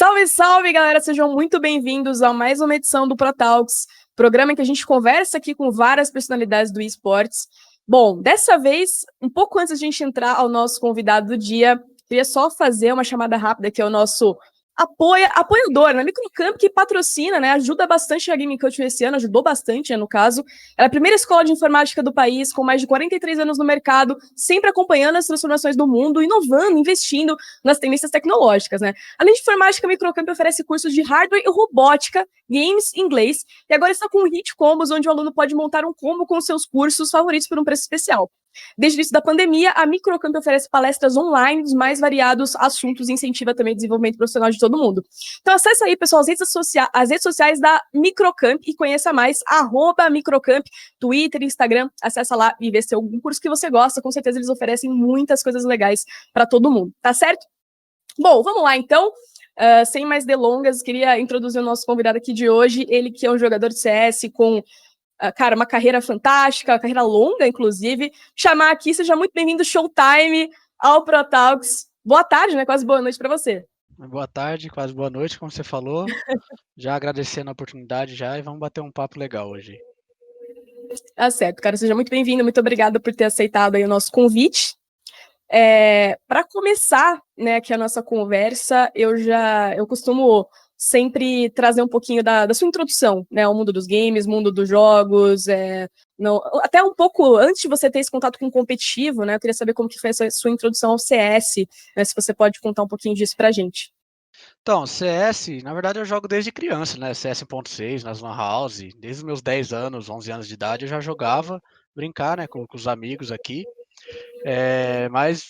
Salve, salve, galera! Sejam muito bem-vindos a mais uma edição do ProTalks, programa em que a gente conversa aqui com várias personalidades do esportes. Bom, dessa vez, um pouco antes de a gente entrar ao nosso convidado do dia, queria só fazer uma chamada rápida, que é o nosso apoiador, né? Microcamp, que patrocina, né? Ajuda bastante a Gaming Culture esse ano, ajudou bastante, né, no caso. Ela é a primeira escola de informática do país, com mais de 43 anos no mercado, sempre acompanhando as transformações do mundo, inovando, investindo nas tendências tecnológicas, né? Além de informática, a Microcamp oferece cursos de hardware e robótica, games, inglês, e agora está com o Hit Combos, onde o aluno pode montar um combo com seus cursos favoritos por um preço especial. Desde o início da pandemia, a Microcamp oferece palestras online dos mais variados assuntos e incentiva também o desenvolvimento profissional de todo mundo. Então acessa aí, pessoal, as redes sociais da Microcamp e conheça mais, @Microcamp, Twitter, Instagram, acessa lá e vê se tem algum curso que você gosta, com certeza eles oferecem muitas coisas legais para todo mundo, tá certo? Bom, vamos lá então. Sem mais delongas, queria introduzir o nosso convidado aqui de hoje, ele que é um jogador de CS com, cara, uma carreira fantástica, uma carreira longa, inclusive. Chamar aqui, seja muito bem-vindo, Showtime, ao ProTalks. Boa tarde, né? Quase boa noite para você. Boa tarde, quase boa noite, como você falou. Já agradecendo a oportunidade já e vamos bater um papo legal hoje. Tá certo, cara, seja muito bem-vindo, muito obrigada por ter aceitado aí o nosso convite. Para começar, né, aqui a nossa conversa, eu costumo sempre trazer um pouquinho da sua introdução, né, ao mundo dos games, mundo dos jogos, até um pouco antes de você ter esse contato com o competitivo, né, eu queria saber como que foi essa sua introdução ao CS, né, se você pode contar um pouquinho disso pra gente. Então, CS, na verdade eu jogo desde criança, né? CS 1.6 nas Lan House, desde os meus 10 anos, 11 anos de idade eu já jogava, brincar, né, com os amigos aqui. Mas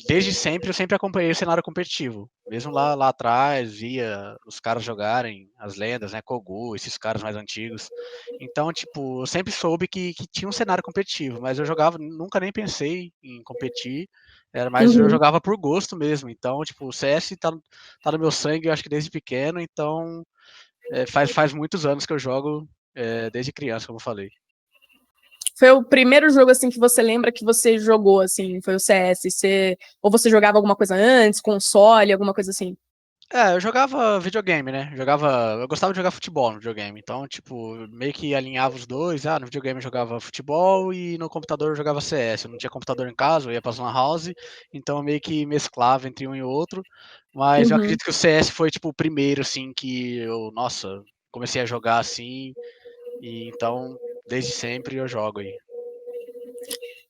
desde sempre eu sempre acompanhei o cenário competitivo. Mesmo lá atrás, via os caras jogarem, as lendas, né? Kogu, esses caras mais antigos. Então, tipo, eu sempre soube que tinha um cenário competitivo, mas eu jogava, nunca nem pensei em competir. Mas eu Uhum. jogava por gosto mesmo. Então, tipo, o CS tá no meu sangue, eu acho que desde pequeno. Então, faz muitos anos que eu jogo, desde criança, como eu falei. Foi o primeiro jogo, assim, que você lembra que você jogou, assim, foi o CS? Ou você jogava alguma coisa antes, console, alguma coisa assim? Eu jogava videogame, né? Eu gostava de jogar futebol no videogame. Então, tipo, meio que alinhava os dois. No videogame eu jogava futebol e no computador eu jogava CS. Eu não tinha computador em casa, eu ia pra Lan House, então eu meio que mesclava entre um e outro. Mas eu Uhum. acredito que o CS foi, tipo, o primeiro, assim, que eu, nossa, comecei a jogar assim. E então, desde sempre eu jogo aí.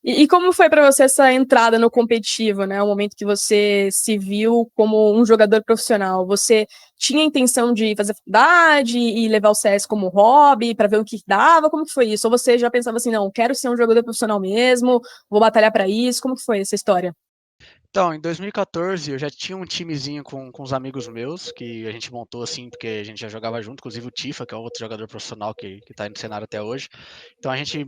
E como foi para você essa entrada no competitivo, né? O momento que você se viu como um jogador profissional. Você tinha a intenção de fazer faculdade e levar o CS como hobby para ver o que dava? Como que foi isso? Ou você já pensava assim, não, quero ser um jogador profissional mesmo, vou batalhar para isso? Como que foi essa história? Então, em 2014 eu já tinha um timezinho com os amigos meus, que a gente montou assim, porque a gente já jogava junto, inclusive o Tifa, que é outro jogador profissional que tá aí no cenário até hoje. Então a gente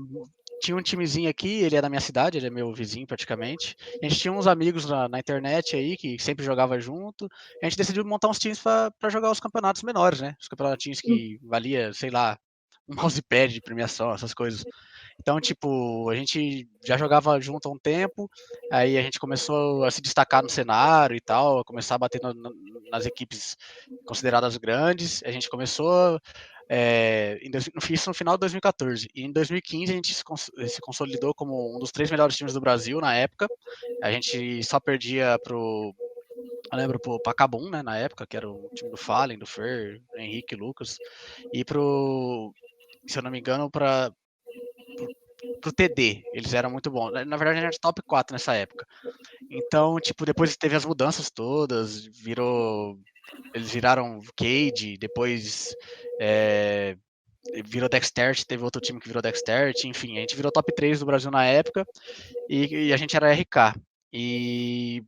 tinha um timezinho aqui, ele é da minha cidade, ele é meu vizinho praticamente. A gente tinha uns amigos na internet aí, que sempre jogava junto. A gente decidiu montar uns times para jogar os campeonatos menores, né? Os campeonatinhos que valia, sei lá, um mousepad de premiação, essas coisas. Então, tipo, a gente já jogava junto há um tempo, aí a gente começou a se destacar no cenário e tal, a começar a bater nas equipes consideradas grandes. A gente começou isso no final de 2014. E em 2015 a gente se consolidou como um dos 3 melhores times do Brasil na época. A gente só perdia eu lembro, pro Pacabum, né, na época, que era o time do Fallen, do Fer, Henrique, Lucas, e se eu não me engano, pro TD. Eles eram muito bons. Na verdade, a gente era top 4 nessa época. Então, tipo, depois teve as mudanças todas, eles viraram Cade, depois virou Dexterity, teve outro time que virou Dexterity, enfim, a gente virou top 3 do Brasil na época e a gente era RK. E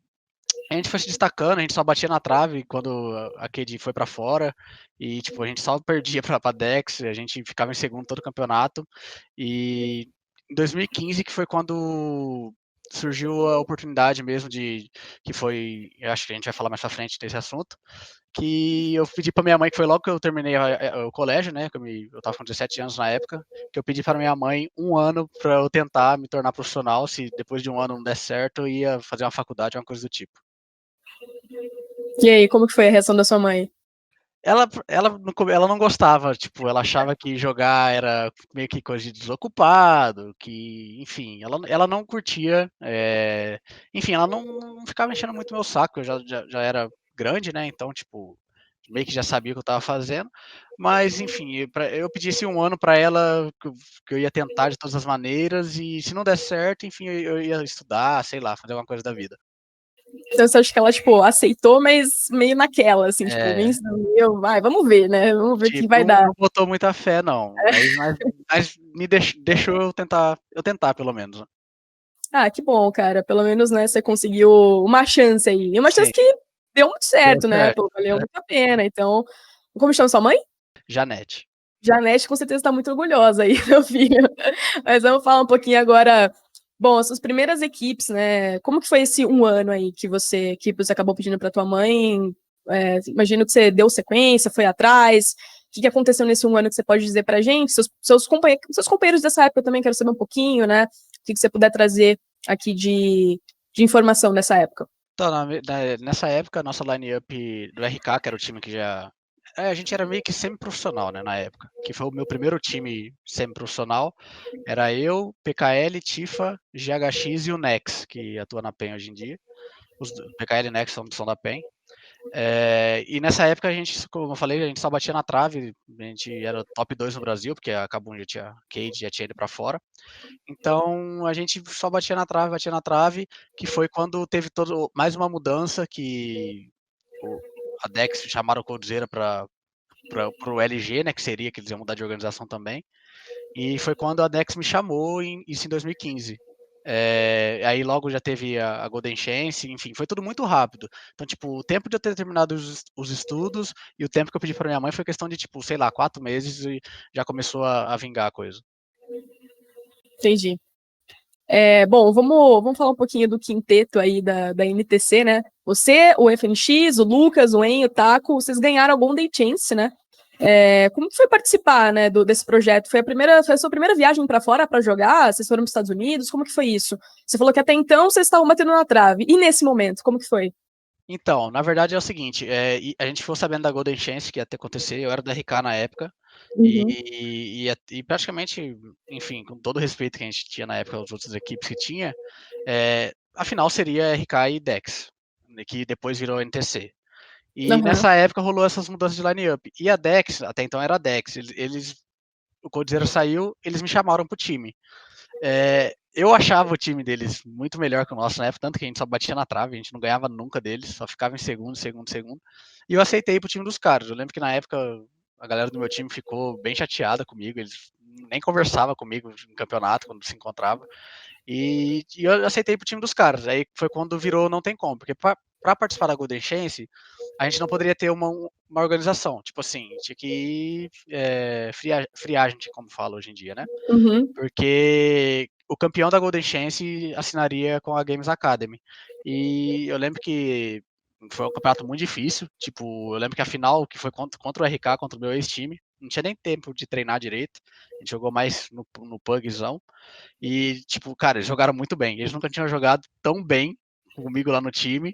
a gente foi se destacando, a gente só batia na trave quando a Cade foi para fora e tipo, a gente só perdia pra Dex, a gente ficava em segundo todo o campeonato. E em 2015 que foi quando surgiu a oportunidade mesmo que foi, eu acho que a gente vai falar mais pra frente desse assunto, que eu pedi pra minha mãe, que foi logo que eu terminei o colégio, né, eu tava com 17 anos na época, que eu pedi para minha mãe um ano para eu tentar me tornar profissional, se depois de um ano não der certo, eu ia fazer uma faculdade, uma coisa do tipo. E aí, como que foi a reação da sua mãe? ela não gostava, tipo, ela achava que jogar era meio que coisa de desocupado, que, enfim, ela não curtia, enfim, ela não ficava enchendo muito meu saco, eu já era grande, né, então, tipo, meio que já sabia o que eu estava fazendo, mas, enfim, eu pedisse um ano para ela, que eu ia tentar de todas as maneiras, e se não der certo, enfim, eu ia estudar, sei lá, fazer alguma coisa da vida. Então você acha que ela, tipo, aceitou, mas meio naquela, assim, tipo, É. nem eu, vai, vamos ver, né? Vamos ver o que Tipo, vai não dar. não botou muita fé não, mas me deixou eu tentar pelo menos, né. Ah, que bom, cara. Pelo menos, né, você conseguiu uma chance aí. E uma chance Sim, que deu muito deu certo, né? certo, Pô, deu valeu certo. muito a pena. Então, como chama sua mãe? Janete. Janete com certeza está muito orgulhosa aí, meu filho. Mas vamos falar um pouquinho agora. Bom, as suas primeiras equipes, né? Como que foi esse um ano aí que você acabou pedindo para tua mãe? Imagino que você deu sequência, foi atrás. O que aconteceu nesse um ano que você pode dizer pra gente? Seus companheiros dessa época eu também quero saber um pouquinho, né? O que você puder trazer aqui de informação nessa época. Então, nessa época, a nossa line-up do RK, que era o time que já a gente era meio que semi-profissional, né, na época, que foi o meu primeiro time semi-profissional, era eu, PKL, Tifa, GHX e o Nex, que atua na PEN hoje em dia. PKL e Nex são da PEN. E nessa época a gente, como eu falei, a gente só batia na trave, a gente era top 2 no Brasil, porque a Kabum Cade já tinha ido para fora. Então a gente só batia na trave, que foi quando teve mais uma mudança que a Dex chamaram o Coldzera para o LG, né, que seria que eles iam mudar de organização também. E foi quando a Dex me chamou isso em 2015. Aí logo já teve a Golden Chance, enfim, foi tudo muito rápido. Então, tipo, o tempo de eu ter terminado os estudos e o tempo que eu pedi para minha mãe foi questão de, tipo, sei lá, 4 meses e já começou a vingar a coisa. Entendi. Bom, vamos falar um pouquinho do quinteto aí da NTC, né? Você, o FNX, o Lucas, o En, o Taco, vocês ganharam a Golden Chance, né? Como que foi participar, né, desse projeto? Foi a sua primeira viagem para fora para jogar? Vocês foram para os Estados Unidos? Como que foi isso? Você falou que até então vocês estavam batendo na trave. E nesse momento, como que foi? Então, na verdade é o seguinte, a gente ficou sabendo da Golden Chance que ia ter acontecer, eu era do RK na época, Uhum. e praticamente, enfim, com todo o respeito que a gente tinha na época às outras equipes que tinha, a final seria RK e Dex, né, que depois virou NTC. E Aham. nessa época rolou essas mudanças de line-up. E a Dex, até então era a Dex, o Coldzera saiu, eles me chamaram pro time. Eu achava o time deles muito melhor que o nosso na época, tanto que a gente só batia na trave, a gente não ganhava nunca deles, só ficava em segundo, segundo, segundo. E eu aceitei pro time dos caras. Eu lembro que na época a galera do meu time ficou bem chateada comigo, eles nem conversavam comigo em campeonato quando se encontrava. E eu aceitei pro time dos caras. Aí foi quando virou não tem como, porque para participar da Golden Chance, a gente não poderia ter uma organização. Tipo assim, tinha que ir free agent, como fala hoje em dia, né? Uhum. Porque o campeão da Golden Chance assinaria com a Games Academy. E eu lembro que foi um campeonato muito difícil. Tipo, eu lembro que a final, que foi contra o RK, contra o meu ex-time, não tinha nem tempo de treinar direito. A gente jogou mais no pugzão. E, tipo, cara, eles jogaram muito bem. Eles nunca tinham jogado tão bem comigo lá no time,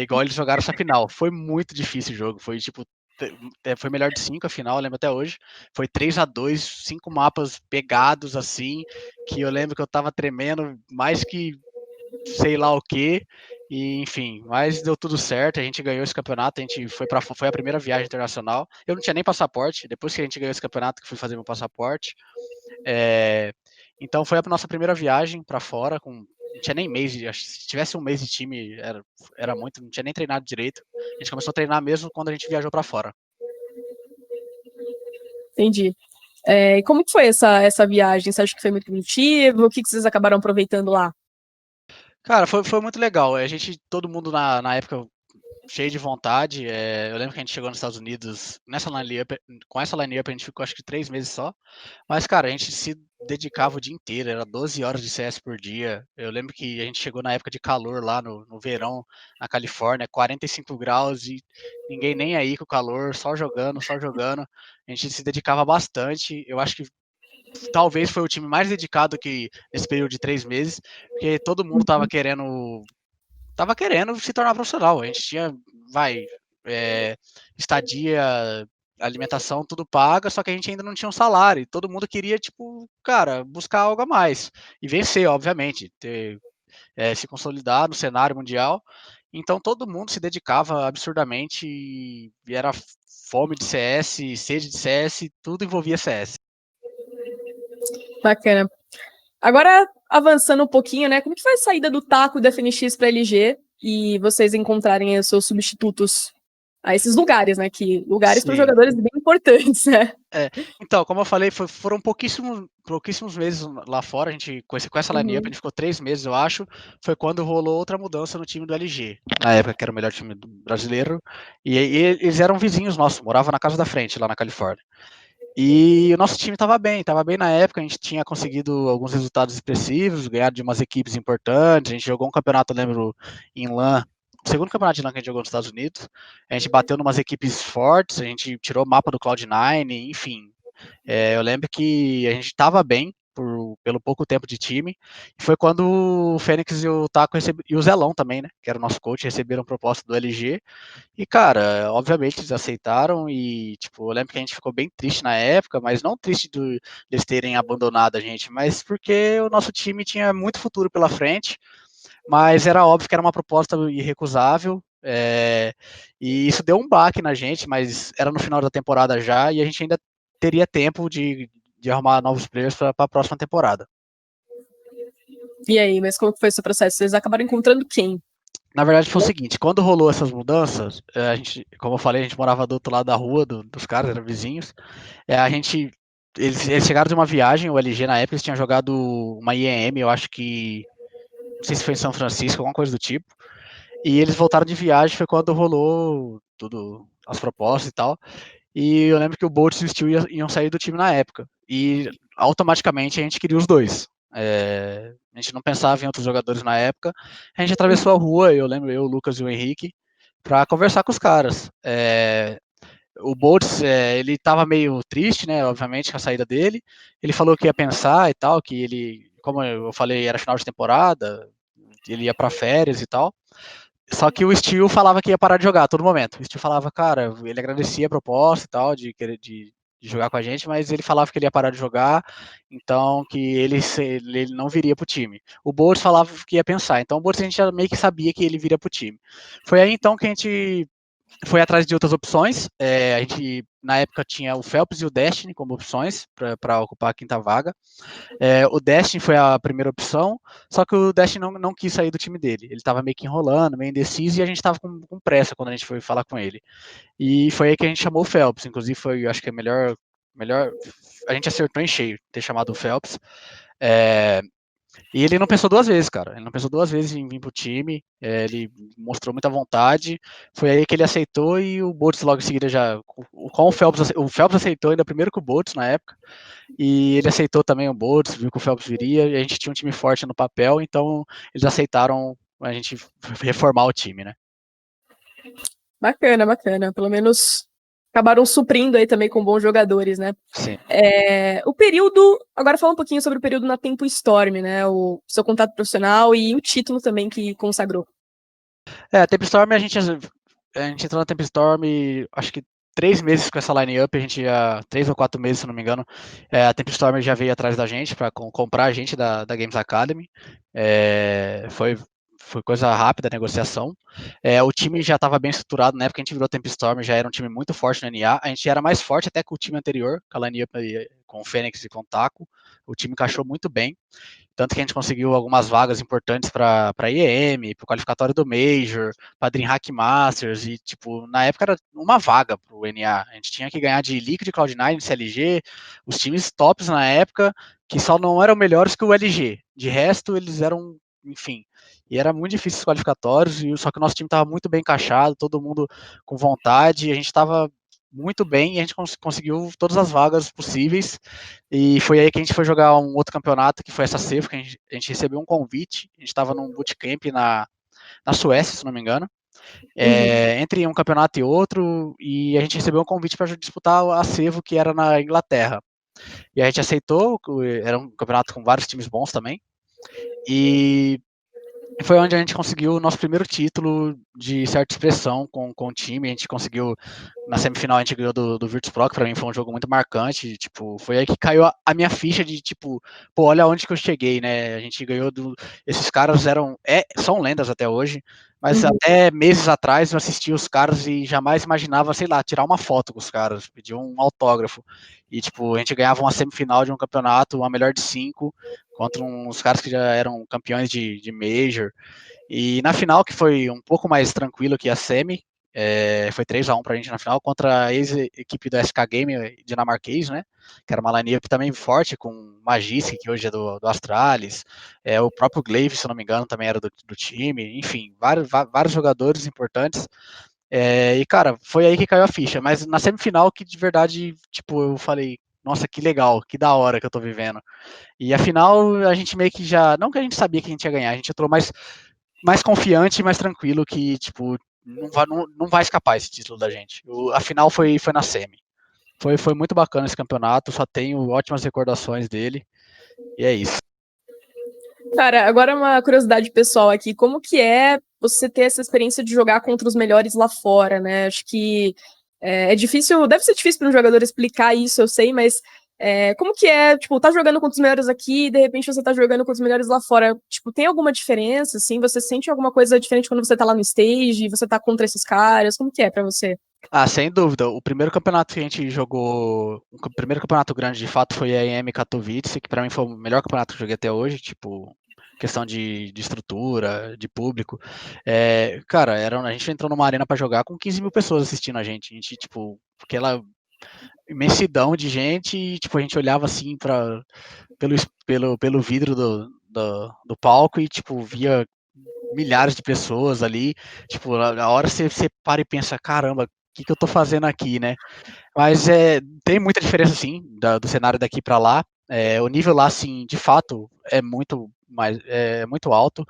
igual eles jogaram essa final. Foi muito difícil o jogo. Foi, tipo, foi melhor de 5 a final, eu lembro até hoje. Foi 3-2, 5 mapas pegados assim, que eu lembro que eu tava tremendo mais que sei lá o que. E, enfim, mas deu tudo certo, a gente ganhou esse campeonato, a gente foi a primeira viagem internacional. Eu não tinha nem passaporte, depois que a gente ganhou esse campeonato que fui fazer meu passaporte. É, então foi a nossa primeira viagem para fora, não tinha nem mês, se tivesse um mês de time era muito, não tinha nem treinado direito. A gente começou a treinar mesmo quando a gente viajou para fora. Entendi. E como que foi essa viagem? Você acha que foi muito produtivo? O que vocês acabaram aproveitando lá? Cara, foi muito legal. Todo mundo na época cheio de vontade. Eu lembro que a gente chegou nos Estados Unidos com essa line-up a gente ficou acho que 3 meses só. Mas, cara, a gente se dedicava o dia inteiro, era 12 horas de CS por dia. Eu lembro que a gente chegou na época de calor lá no verão, na Califórnia, 45 graus e ninguém nem aí com o calor, só jogando, só jogando. A gente se dedicava bastante. Eu acho que talvez foi o time mais dedicado que nesse período de 3 meses, porque todo mundo tava querendo se tornar profissional. A gente tinha, vai, estadia, alimentação, tudo paga, só que a gente ainda não tinha um salário. E todo mundo queria, tipo, cara, buscar algo a mais. E vencer, obviamente, se consolidar no cenário mundial. Então todo mundo se dedicava absurdamente e era fome de CS, sede de CS, tudo envolvia CS. Bacana. Agora, avançando um pouquinho, né? Como que foi a saída do Taco da FNX para LG e vocês encontrarem os seus substitutos a esses lugares, né? Que lugares para Sim. jogadores bem importantes, né? Então, como eu falei, foram pouquíssimos meses lá fora. A gente, com essa line-up, a gente ficou 3 meses, eu acho. Foi quando rolou outra mudança no time do LG. Na época, que era o melhor time brasileiro. E eles eram vizinhos nossos, moravam na casa da frente, lá na Califórnia. E o nosso time estava bem na época, a gente tinha conseguido alguns resultados expressivos, ganhado de umas equipes importantes, a gente jogou um campeonato, eu lembro, em LAN, o segundo campeonato de LAN que a gente jogou nos Estados Unidos, a gente bateu em umas equipes fortes, a gente tirou o mapa do Cloud9, enfim. Eu lembro que a gente estava bem, pelo pouco tempo de time, e foi quando o Fênix e o Taco e o Zelão também, né, que era o nosso coach, receberam proposta do LG, e, cara, obviamente eles aceitaram e, tipo, eu lembro que a gente ficou bem triste na época, mas não triste deles terem abandonado a gente, mas porque o nosso time tinha muito futuro pela frente, mas era óbvio que era uma proposta irrecusável, e isso deu um baque na gente, mas era no final da temporada já, e a gente ainda teria tempo de arrumar novos players para a próxima temporada. E aí, mas como que foi esse processo? Vocês acabaram encontrando quem? Na verdade foi o seguinte, quando rolou essas mudanças, a gente, como eu falei, a gente morava do outro lado da rua dos caras, eram vizinhos. A gente. Eles chegaram de uma viagem, o LG na época, eles tinham jogado uma IEM, eu acho que. Não sei se foi em São Francisco, alguma coisa do tipo. E eles voltaram de viagem, foi quando rolou tudo, as propostas e tal. E eu lembro que o Boltz e o Steel iam sair do time na época. E automaticamente a gente queria os dois. A gente não pensava em outros jogadores na época. A gente atravessou a rua, eu lembro, eu, o Lucas e o Henrique, para conversar com os caras. O Boltz, ele estava meio triste, né, obviamente, com a saída dele. Ele falou que ia pensar e tal, que ele, como eu falei, era final de temporada, ele ia para férias e tal. Só que o Steel falava que ia parar de jogar a todo momento. O Steel falava, cara, ele agradecia a proposta e tal, de jogar com a gente, mas ele falava que ele ia parar de jogar, então que ele não viria pro time. O Boltz falava que ia pensar, então o Boltz a gente já meio que sabia que ele viria pro time. Foi aí então que a gente foi atrás de outras opções. A gente, na época, tinha o Phelps e o Destiny como opções para ocupar a quinta vaga. O Destiny foi a primeira opção, só que o Destiny não quis sair do time dele. Ele estava meio que enrolando, meio indeciso, e a gente estava com pressa quando a gente foi falar com ele. E foi aí que a gente chamou o Phelps. Inclusive, foi, acho que a melhor. A gente acertou em cheio ter chamado o Phelps. E ele não pensou duas vezes, cara. Ele não pensou duas vezes em vir pro time. Ele mostrou muita vontade. Foi aí que ele aceitou e o Boltz logo em seguida já. Com o Phelps aceitou ainda primeiro que o Boltz na época. E ele aceitou também o Boltz, viu que o Phelps viria. E a gente tinha um time forte no papel, então eles aceitaram a gente reformar o time, né? Bacana, bacana. Pelo menos acabaram suprindo aí também com bons jogadores, né? Sim. O período. Agora fala um pouquinho sobre o período na Tempo Storm, né? O seu contato profissional e o título também que consagrou. A Tempestorm, a gente entrou na Tempestorm, acho que 3 meses com essa line-up, a gente ia, 3 ou 4 meses, se não me engano, a Tempestorm já veio atrás da gente para comprar a gente da Games Academy. Foi coisa rápida a negociação. O time já estava bem estruturado, na época que a gente virou Tempestorm, já era um time muito forte no NA. A gente era mais forte até que o time anterior, com a line-up com o Fênix e com o Taco. O time encaixou muito bem. Tanto que a gente conseguiu algumas vagas importantes para IEM, para o qualificatório do Major, para DreamHack Masters, e, tipo, na época era uma vaga para o NA. A gente tinha que ganhar de Liquid, Cloud9, CLG, os times tops na época, que só não eram melhores que o LG. De resto, eles eram, enfim. E era muito difícil os qualificatórios, só que o nosso time estava muito bem encaixado, todo mundo com vontade, a gente estava muito bem e a gente conseguiu todas as vagas possíveis. E foi aí que a gente foi jogar um outro campeonato, que foi essa CEFO, que a gente recebeu um convite. A gente estava num bootcamp na Suécia, se não me engano. Entre um campeonato e outro, e a gente recebeu um convite para disputar a CEVO, que era na Inglaterra. E a gente aceitou, era um campeonato com vários times bons também. E foi onde a gente conseguiu o nosso primeiro título de certa expressão com o time. A gente conseguiu, na semifinal, a gente ganhou do Virtus.pro, que pra mim foi um jogo muito marcante. Tipo, foi aí que caiu a minha ficha de, tipo, pô, olha onde que eu cheguei, né? A gente ganhou do. Esses caras são lendas até hoje, mas Uhum. até meses atrás eu assisti os caras e jamais imaginava, sei lá, tirar uma foto com os caras, pedir um autógrafo. E, tipo, a gente ganhava uma semifinal de um campeonato, uma melhor de 5, contra uns caras que já eram campeões de Major. E na final, que foi um pouco mais tranquilo que a semi, foi 3-1 pra gente na final, contra a ex-equipe do SK Game dinamarquês, né? Que era uma line-up também forte, com Magisk, que hoje é do Astralis, o próprio Glaive, se não me engano, também era do time, enfim, vários jogadores importantes. E, cara, foi aí que caiu a ficha, mas na semifinal que de verdade, tipo, eu falei, nossa, que legal, que da hora que eu tô vivendo. E afinal, a gente meio que já. Não que a gente sabia que a gente ia ganhar, a gente entrou mais confiante e mais tranquilo que, tipo, não vai escapar esse título da gente. A final foi na semi. Foi muito bacana esse campeonato, só tenho ótimas recordações dele. E é isso. Cara, agora uma curiosidade pessoal aqui, como que é você ter essa experiência de jogar contra os melhores lá fora, né? Acho que é difícil, deve ser difícil para um jogador explicar isso, eu sei, mas como que é, tipo, tá jogando contra os melhores aqui e de repente você tá jogando contra os melhores lá fora? Tipo, tem alguma diferença, assim? Você sente alguma coisa diferente quando você tá lá no stage, você tá contra esses caras? Como que é para você? Ah, sem dúvida. O primeiro campeonato que a gente jogou, o primeiro campeonato grande de fato foi a EM Katowice, que pra mim foi o melhor campeonato que eu joguei até hoje, tipo, questão de estrutura, de público. Cara, a gente entrou numa arena pra jogar com 15 mil pessoas assistindo a gente, tipo, aquela imensidão de gente e, tipo, a gente olhava assim pelo, pelo vidro do palco e, tipo, via milhares de pessoas ali, tipo, na hora você para e pensa, caramba, o que, que eu tô fazendo aqui, né? Mas tem muita diferença, sim, do cenário daqui para lá. O nível lá, assim, de fato, é muito alto,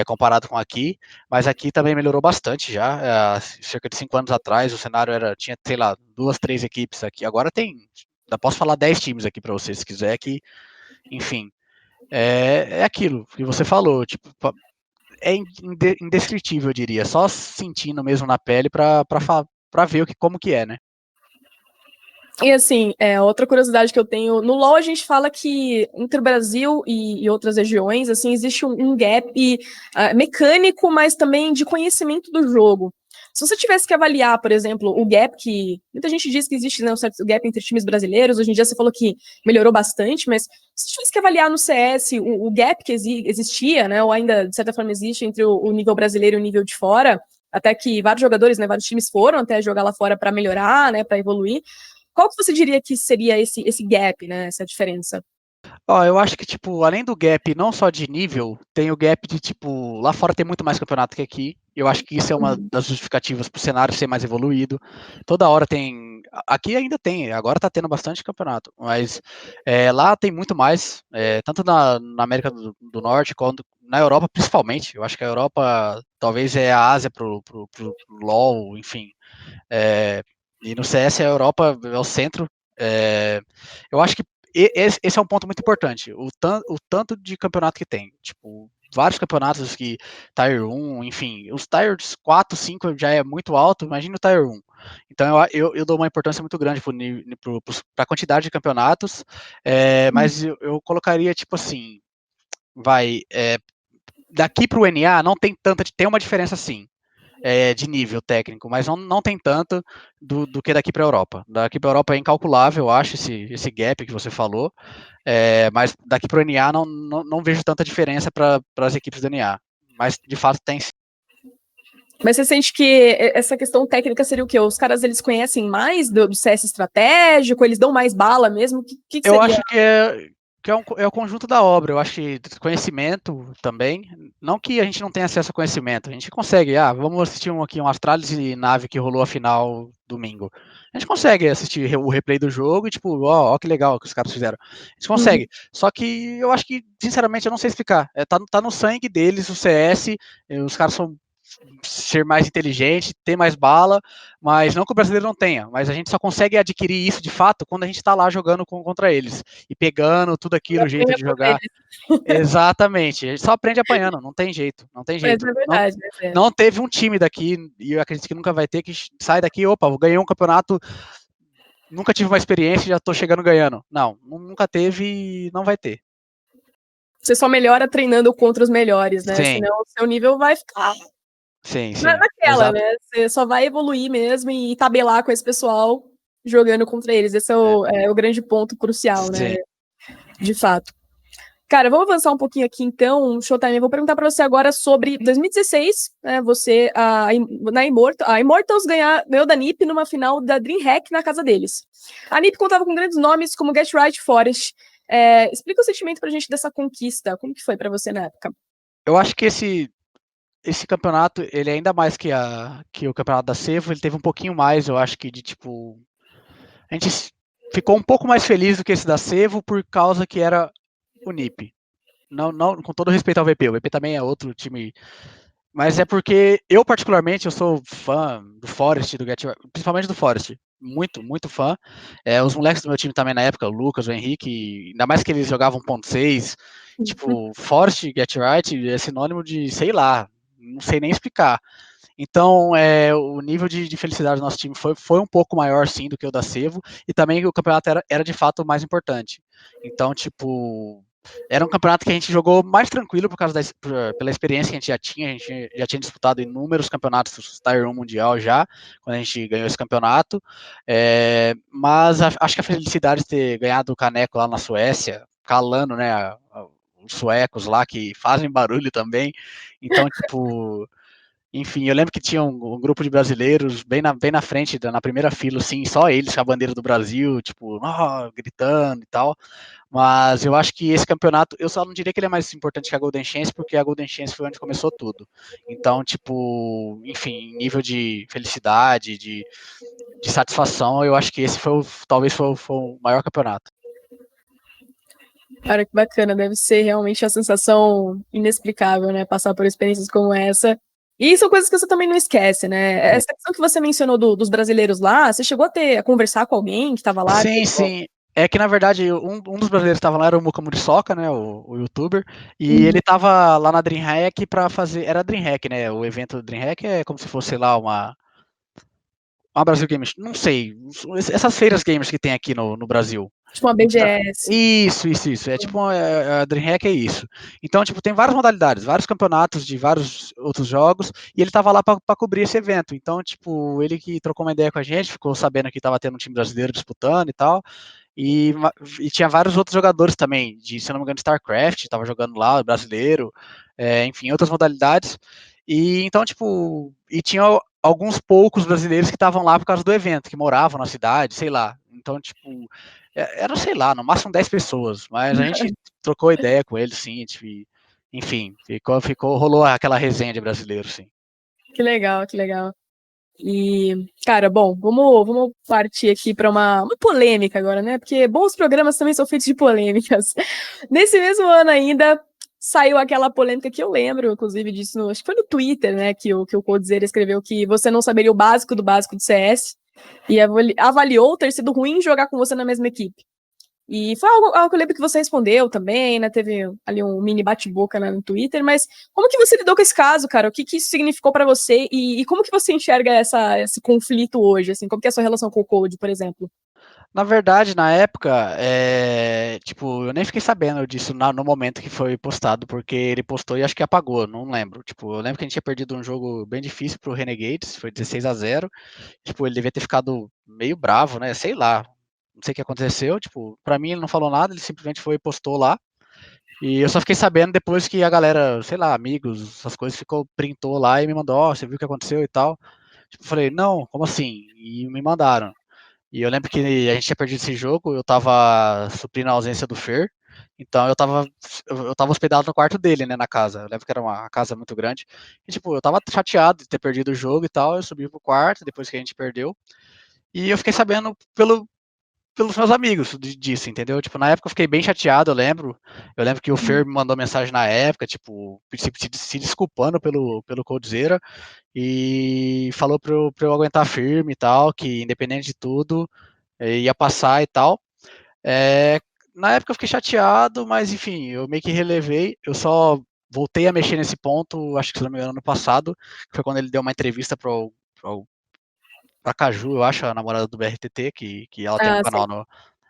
comparado com aqui, mas aqui também melhorou bastante já. Cerca de 5 anos atrás, o cenário tinha, sei lá, 2, 3 equipes aqui. Agora ainda posso falar 10 times aqui para você, se quiser, que, enfim, é aquilo que você falou, tipo, indescritível, eu diria. Só sentindo mesmo na pele pra ver como que é, né? E assim, outra curiosidade que eu tenho, no LoL a gente fala que entre o Brasil e outras regiões, assim, existe um gap mecânico, mas também de conhecimento do jogo. Se você tivesse que avaliar, por exemplo, o gap que muita gente diz que existe, né, um certo gap entre times brasileiros, hoje em dia você falou que melhorou bastante, mas se você tivesse que avaliar no CS o gap que existia, né, ou ainda de certa forma existe entre o nível brasileiro e o nível de fora, até que vários jogadores, né, vários times foram até jogar lá fora para melhorar, né, para evoluir. Qual que você diria que seria esse gap, né? Essa diferença? Ó, eu acho que, tipo, além do gap não só de nível, tem o gap de, tipo, lá fora tem muito mais campeonato que aqui. Eu acho que isso é uma Uhum. das justificativas pro cenário ser mais evoluído. Toda hora tem. Aqui ainda tem, agora tá tendo bastante campeonato, mas lá tem muito mais, tanto na América do Norte quanto na Europa, principalmente. Eu acho que a Europa talvez é a Ásia pro LoL, enfim. É, e no CS a Europa é o centro. Eu acho que esse é um ponto muito importante. O tanto de campeonato que tem. Tipo, vários campeonatos que Tier 1, enfim, os Tiers 4, 5 já é muito alto, imagina o Tier 1. Então eu dou uma importância muito grande para a quantidade de campeonatos, mas eu colocaria tipo assim, daqui para o NA não tem tem uma diferença sim, de nível técnico, mas não tem tanto do que daqui para a Europa. Daqui para a Europa é incalculável, eu acho, esse gap que você falou, mas daqui para o NA não vejo tanta diferença para as equipes do NA. Mas de fato tem. Mas você sente que essa questão técnica seria o quê? Os caras eles conhecem mais do CS estratégico, eles dão mais bala mesmo? O que Eu seria? acho que é o conjunto da obra. Eu acho que conhecimento também. Não que a gente não tenha acesso a conhecimento. A gente consegue. Vamos assistir aqui um Astralis e nave que rolou a final domingo. A gente consegue assistir o replay do jogo e, tipo, ó, que legal que os caras fizeram. A gente Uhum. consegue. Só que eu acho que, sinceramente, eu não sei explicar. Tá no sangue deles o CS. Os caras são ser mais inteligente, ter mais bala, mas não que o brasileiro não tenha, mas a gente só consegue adquirir isso de fato quando a gente está lá jogando contra eles e pegando tudo aquilo, o jeito de jogar. Exatamente, a gente só aprende apanhando, não tem jeito, não tem Mas jeito. é Não, verdade, né? não teve um time daqui, e eu acredito que nunca vai ter, que sai daqui, opa, eu ganhei um campeonato, nunca tive uma experiência e já tô chegando ganhando. Não, nunca teve e não vai ter. Você só melhora treinando contra os melhores, né? Sim, Senão o seu nível vai ficar sim, naquela, exato. né? Você só vai evoluir mesmo e tabelar com esse pessoal jogando contra eles. Esse é o grande ponto crucial, né? Sim. De fato. Cara, vamos avançar um pouquinho aqui então, Showtime. Eu vou perguntar para você agora sobre 2016, né? Você a Immortals ganhou da NiP numa final da DreamHack na casa deles. A NiP contava com grandes nomes como Get Right Forest. Explica o sentimento pra gente dessa conquista. Como que foi para você na época? Eu acho que esse campeonato, ele é ainda mais que o campeonato da Sevo, ele teve um pouquinho mais, eu acho que de tipo. A gente ficou um pouco mais feliz do que esse da Sevo por causa que era o NiP. Não, com todo respeito ao VP, o VP também é outro time. Mas é porque eu, particularmente, eu sou fã do Forest, do Get, principalmente do Forest. Muito, muito fã. Os moleques do meu time também na época, o Lucas, o Henrique, ainda mais que eles jogavam 1.6. Tipo, Forest, Get Right é sinônimo de, sei lá, não sei nem explicar. Então, o nível de felicidade do nosso time foi um pouco maior, sim, do que o da Sevo, e também o campeonato era de fato o mais importante. Então, tipo, era um campeonato que a gente jogou mais tranquilo pela experiência que a gente já tinha disputado inúmeros campeonatos Tier 1 Mundial já, quando a gente ganhou esse campeonato, mas acho que a felicidade de ter ganhado o caneco lá na Suécia, calando, né, os suecos lá que fazem barulho também, então, tipo, enfim, eu lembro que tinha um grupo de brasileiros bem na frente, na primeira fila, assim, só eles com a bandeira do Brasil, tipo, gritando e tal. Mas eu acho que esse campeonato, eu só não diria que ele é mais importante que a Golden Chance, porque a Golden Chance foi onde começou tudo. Então, tipo, enfim, nível de felicidade, de satisfação, eu acho que esse talvez foi o maior campeonato. Cara, que bacana, deve ser realmente uma sensação inexplicável, né? Passar por experiências como essa. E são coisas que você também não esquece, né? Essa questão que você mencionou dos brasileiros lá, você chegou a conversar com alguém que estava lá? Sim. É que, na verdade, um dos brasileiros que estava lá era o Muka Muriçoca, né, o youtuber, e Uhum. ele estava lá na DreamHack para fazer. Era a DreamHack, né? O evento do DreamHack é como se fosse, sei lá, uma Brasil Games. Não sei. Essas feiras gamers que tem aqui no Brasil. Tipo uma Então, BGS. isso. É tipo a DreamHack é isso. Então, tipo, tem várias modalidades, vários campeonatos de vários outros jogos, e ele tava lá para cobrir esse evento. Então, tipo, ele que trocou uma ideia com a gente, ficou sabendo que tava tendo um time brasileiro disputando e tal. E, e tinha vários outros jogadores também, se eu não me engano, StarCraft, tava jogando lá, brasileiro, enfim, outras modalidades. E então, tipo, e tinha alguns poucos brasileiros que estavam lá por causa do evento, que moravam na cidade, sei lá. Então, tipo, era, sei lá, no máximo 10 pessoas, mas a gente trocou ideia com eles, sim, tipo, enfim, rolou aquela resenha de brasileiro, sim. Que legal, que legal. E, cara, bom, vamos partir aqui para uma polêmica agora, né? Porque bons programas também são feitos de polêmicas. Nesse mesmo ano ainda saiu aquela polêmica que eu lembro, inclusive, disso, acho que foi no Twitter, né? Que o Coldzera escreveu que você não saberia o básico do básico de CS e avaliou ter sido ruim jogar com você na mesma equipe. E foi algo que eu lembro que você respondeu também, né? Teve ali um mini bate-boca, né, no Twitter, mas como que você lidou com esse caso, cara? O que que isso significou pra você e como que você enxerga esse conflito hoje, assim? Como que é a sua relação com o Code, por exemplo? Na verdade, na época, tipo, eu nem fiquei sabendo disso no momento que foi postado, porque ele postou e acho que apagou, não lembro. Tipo, eu lembro que a gente tinha perdido um jogo bem difícil pro Renegades, foi 16-0. Tipo, ele devia ter ficado meio bravo, né? Sei lá. Não sei o que aconteceu. Tipo, pra mim ele não falou nada, ele simplesmente foi e postou lá. E eu só fiquei sabendo depois que a galera, sei lá, amigos, essas coisas, printou lá e me mandou, ó, você viu o que aconteceu e tal. Tipo, eu falei, não, como assim? E me mandaram. E eu lembro que a gente tinha perdido esse jogo, eu tava suprindo a ausência do Fer, então eu tava hospedado no quarto dele, né, na casa. Eu lembro que era uma casa muito grande. E, tipo, eu tava chateado de ter perdido o jogo e tal, eu subi pro quarto depois que a gente perdeu. E eu fiquei sabendo pelos meus amigos disso, entendeu? Tipo, na época eu fiquei bem chateado, eu lembro. Eu lembro que o Fer me mandou mensagem na época, tipo, se desculpando pelo Coldzera e falou pra eu aguentar firme e tal, que independente de tudo, ia passar e tal. É, na época eu fiquei chateado, mas enfim, eu meio que relevei. Eu só voltei a mexer nesse ponto, acho que se não me engano, ano passado, que foi quando ele deu uma entrevista pra Caju, eu acho, a namorada do BRTT, que ela tem um Ah, canal sei.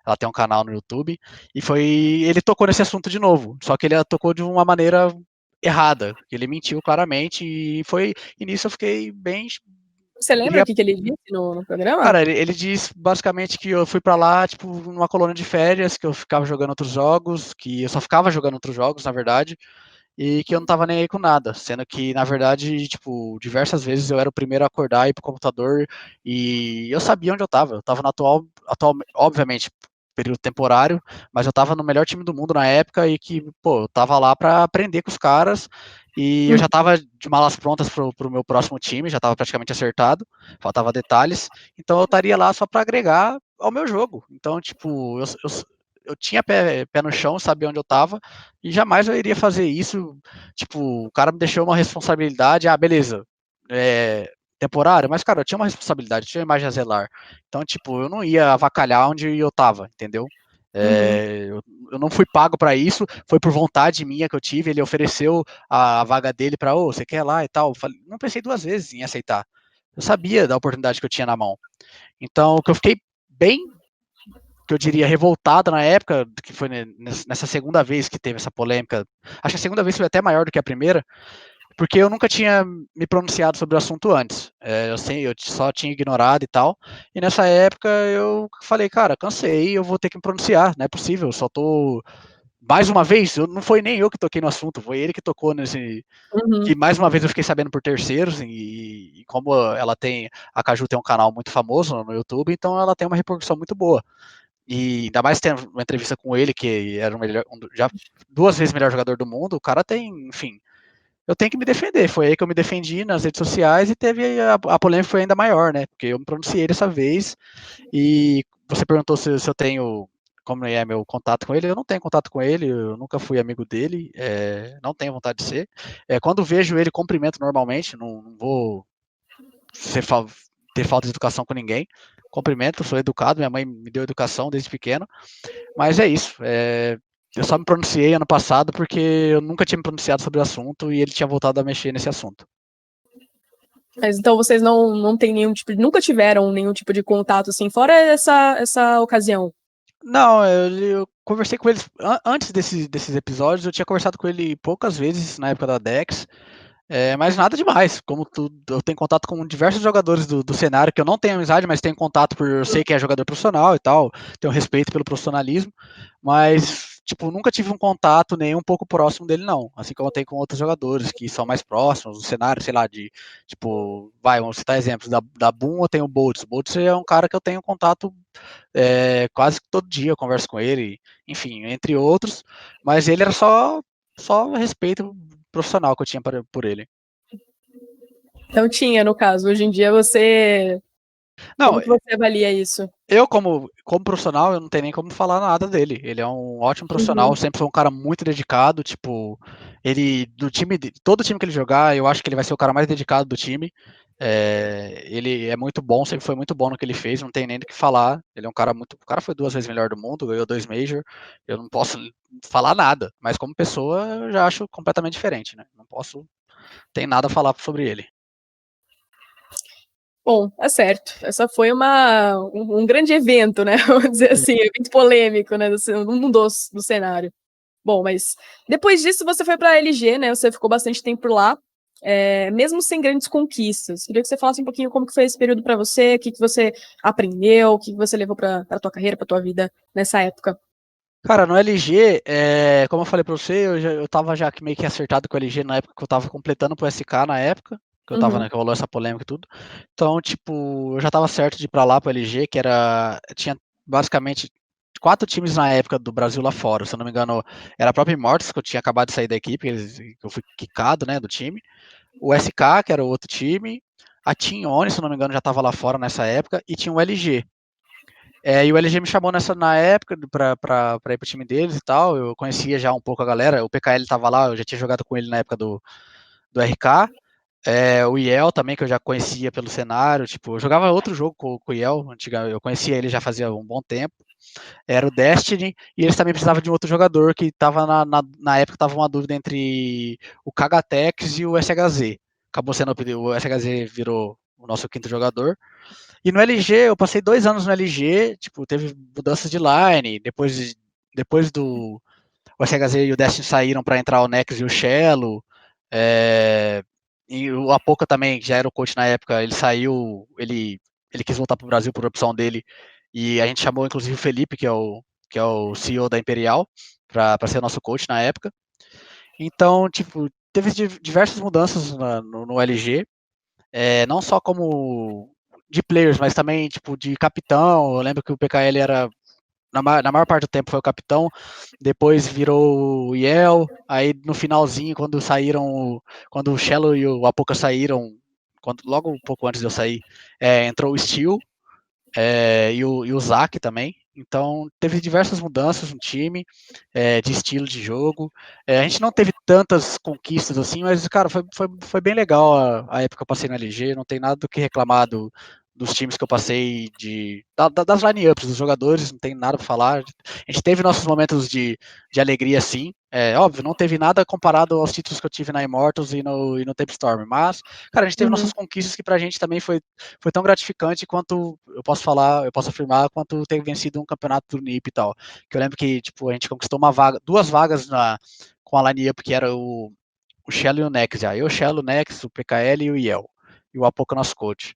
ela tem um canal no YouTube, e ele tocou nesse assunto de novo, só que ele tocou de uma maneira errada, ele mentiu claramente, e nisso eu fiquei bem, Você lembra diria, o que ele disse no programa? cara, ele diz basicamente que eu fui pra lá, tipo, numa colônia de férias, que eu ficava jogando outros jogos, que eu só ficava jogando outros jogos, na verdade, e que eu não tava nem aí com nada, sendo que, na verdade, tipo, diversas vezes eu era o primeiro a acordar e ir pro computador e eu sabia onde eu tava no obviamente, período temporário, mas eu tava no melhor time do mundo na época e que, pô, eu tava lá pra aprender com os caras e eu Hum, já tava de malas prontas pro meu próximo time, já tava praticamente acertado, faltava detalhes, então eu estaria lá só pra agregar ao meu jogo. Então, tipo, eu tinha pé no chão, sabia onde eu tava, e jamais eu iria fazer isso. Tipo, o cara me deixou uma responsabilidade, beleza, temporária, mas, cara, eu tinha uma responsabilidade, eu tinha uma imagem a zelar. Então, tipo, eu não ia avacalhar onde eu tava, entendeu? uhum, Eu não fui pago para isso, foi por vontade minha que eu tive. Ele ofereceu a vaga dele para, você quer lá e tal. Eu falei, não pensei duas vezes em aceitar. Eu sabia da oportunidade que eu tinha na mão. Então, o que eu fiquei bem, que eu diria, revoltado na época, que foi nessa segunda vez que teve essa polêmica. Acho que a segunda vez foi até maior do que a primeira, porque eu nunca tinha me pronunciado sobre o assunto antes. Eu só tinha ignorado e tal. E nessa época eu falei, cara, cansei, eu vou ter que me pronunciar, não é possível, eu só tô. Mais uma vez, não foi nem eu que toquei no assunto, foi ele que tocou nesse. uhum. Que mais uma vez eu fiquei sabendo por terceiros, e como a Caju tem um canal muito famoso no YouTube, então ela tem uma repercussão muito boa. E ainda mais tendo uma entrevista com ele, que era já duas vezes melhor jogador do mundo, o cara tem, enfim, eu tenho que me defender. Foi aí que eu me defendi nas redes sociais e teve a polêmica foi ainda maior, né? Porque eu me pronunciei dessa vez e você perguntou se eu tenho como é meu contato com ele. Eu não tenho contato com ele, eu nunca fui amigo dele, não tenho vontade de ser. Quando vejo ele, cumprimento normalmente, não vou ser ter falta de educação com ninguém. Cumprimento, sou educado, minha mãe me deu educação desde pequeno. Mas é isso. Eu só me pronunciei ano passado porque eu nunca tinha me pronunciado sobre o assunto e ele tinha voltado a mexer nesse assunto. Mas então vocês não têm nenhum tipo, nunca tiveram nenhum tipo de contato assim, fora essa ocasião. Não, eu conversei com ele antes desses episódios, eu tinha conversado com ele poucas vezes na época da Dex. Mas nada demais. Como eu tenho contato com diversos jogadores do cenário que eu não tenho amizade, mas tenho contato por eu sei que é jogador profissional e tal, tenho respeito pelo profissionalismo, mas tipo, nunca tive um contato nem um pouco próximo dele, não. Assim como eu tenho com outros jogadores que são mais próximos do cenário, sei lá, de tipo, vamos citar exemplos, da Boom eu tenho o Boltz. O Boltz é um cara que eu tenho contato quase todo dia, eu converso com ele, enfim, entre outros, mas ele era só respeito profissional que eu tinha por ele. Então tinha, no caso. Hoje em dia você. Não, Como que você avalia isso? eu como profissional, eu não tenho nem como falar nada dele. Ele é um ótimo profissional, Uhum. sempre foi um cara muito dedicado, tipo, todo time que ele jogar, eu acho que ele vai ser o cara mais dedicado do time. Ele é muito bom, sempre foi muito bom no que ele fez, não tem nem do que falar. Ele é um cara o cara foi duas vezes melhor do mundo, ganhou 2 Major. Eu não posso falar nada, mas como pessoa, eu já acho completamente diferente, né? Não posso, tem nada a falar sobre ele. Bom, é certo. Essa foi um grande evento, né? Vamos dizer assim, evento polêmico, né? Do cenário. Bom, mas depois disso você foi para a LG, né? Você ficou bastante tempo por lá, mesmo sem grandes conquistas. Queria que você falasse um pouquinho como que foi esse período para você, o que que você aprendeu, o que que você levou para a tua carreira, para tua vida nessa época. Cara, no LG, como eu falei pra você, eu tava já meio que acertado com o LG na época que eu tava completando pro SK na época, que eu tava, né, Uhum, que rolou essa polêmica e tudo. Então, tipo, eu já tava certo de ir pra lá pro LG, tinha basicamente 4 times na época do Brasil lá fora, se eu não me engano, era a própria Immortals, que eu tinha acabado de sair da equipe, que eu fui quicado, né, do time. O SK, que era o outro time, a Team One, se eu não me engano, já tava lá fora nessa época, e tinha o LG. E o LG me chamou na época pra ir pro time deles e tal. Eu conhecia já um pouco a galera. O PKL tava lá, eu já tinha jogado com ele na época do RK. O Iel também, que eu já conhecia pelo cenário. Tipo, eu jogava outro jogo com o Iel, eu conhecia ele já fazia um bom tempo. Era o Destiny, e eles também precisavam de um outro jogador que tava na época tava uma dúvida entre o Kagatex e o SHZ. Acabou sendo o SHZ virou o nosso quinto jogador. E no LG, eu passei 2 anos no LG, tipo, teve mudanças de line, depois do o SHZ e o Destiny saíram para entrar o Nex e o Shello, e o Apoca também, que já era o coach na época, ele saiu, ele quis voltar para o Brasil por opção dele, e a gente chamou inclusive o Felipe, que é o CEO da Imperial, para ser nosso coach na época. Então, tipo, teve diversas mudanças no LG, não só como de players, mas também tipo de capitão. Eu lembro que o PKL era na maior parte do tempo foi o capitão, depois virou o Yel, aí no finalzinho, quando o Shello e o Apoca saíram, logo um pouco antes de eu sair, entrou o Steel, e o Zac também. Então, teve diversas mudanças no time, de estilo de jogo. A gente não teve tantas conquistas assim, mas, cara, foi bem legal a época que eu passei no LG. Não tem nada do que reclamar dos times que eu passei, das line-ups, dos jogadores, não tem nada para falar. A gente teve nossos momentos de alegria, sim. Óbvio, não teve nada comparado aos títulos que eu tive na Immortals e no Tape Storm, mas, cara, a gente teve nossas conquistas que pra gente também foi tão gratificante quanto eu posso afirmar, quanto ter vencido um campeonato do NiP e tal. Que eu lembro que, tipo, a gente conquistou duas vagas com a line-up, que era o Shello e o Nex já. Eu, o Shello, o Nex, o PKL e o Iel. E o Apoca, nosso coach.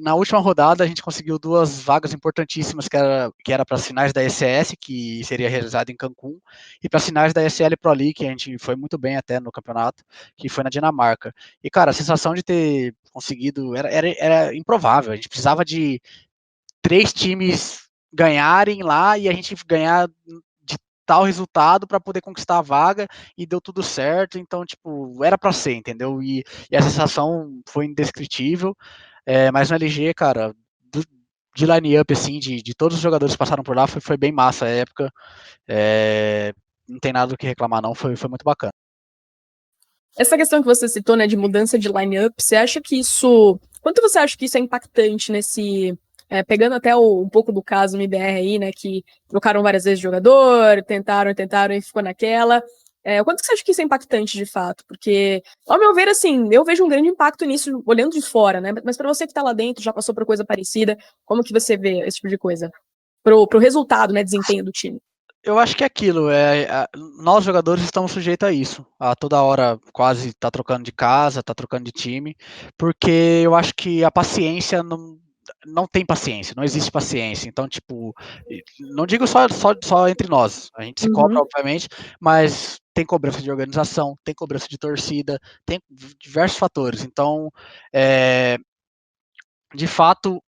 Na última rodada, a gente conseguiu duas vagas importantíssimas, que era para as finais da ECS, que seria realizada em Cancún, e para as finais da ESL Pro League, que a gente foi muito bem até no campeonato, que foi na Dinamarca. E, cara, a sensação de ter conseguido era improvável. A gente precisava de 3 times ganharem lá e a gente ganhar de tal resultado para poder conquistar a vaga, e deu tudo certo. Então, tipo, era para ser, entendeu? E a sensação foi indescritível. Mas no LG, cara, de line-up, assim, de todos os jogadores que passaram por lá, foi bem massa a época. Não tem nada do que reclamar, não. Foi muito bacana. Essa questão que você citou, né, de mudança de line-up, você acha que isso. Quanto você acha que isso é impactante nesse. Pegando até um pouco do caso MBR aí, né, que trocaram várias vezes de jogador, tentaram e ficou naquela. Quanto que você acha que isso é impactante de fato? Porque, ao meu ver, assim, eu vejo um grande impacto nisso olhando de fora, né? Mas para você que tá lá dentro, já passou por coisa parecida, como que você vê esse tipo de coisa? Pro resultado, né, desempenho do time. Eu acho que é aquilo, nós jogadores estamos sujeitos a isso, a toda hora quase tá trocando de casa, tá trocando de time, porque eu acho que a paciência não tem paciência, não existe paciência. Então, tipo, não digo só entre nós, a gente se cobra, obviamente, mas tem cobrança de organização, tem cobrança de torcida, tem diversos fatores. Então, de fato,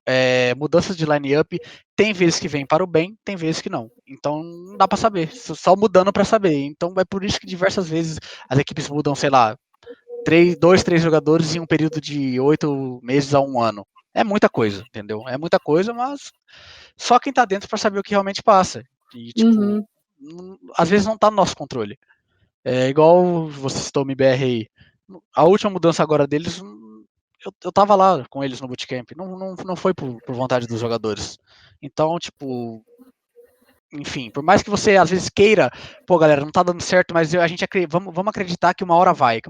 mudanças de line-up, tem vezes que vem para o bem, tem vezes que não. Então, não dá para saber, só mudando para saber. Então, é por isso que diversas vezes as equipes mudam, sei lá, 2, 3 jogadores em um período de 8 meses a um ano. É muita coisa, entendeu? É muita coisa, mas só quem tá dentro para saber o que realmente passa. E, tipo, às vezes não tá no nosso controle. Igual você citou o MBR aí. A última mudança agora deles, eu tava lá com eles no bootcamp. Não foi por vontade dos jogadores. Então, tipo, enfim, por mais que você às vezes queira, pô, galera, não tá dando certo, mas a gente vamos acreditar que uma hora vai,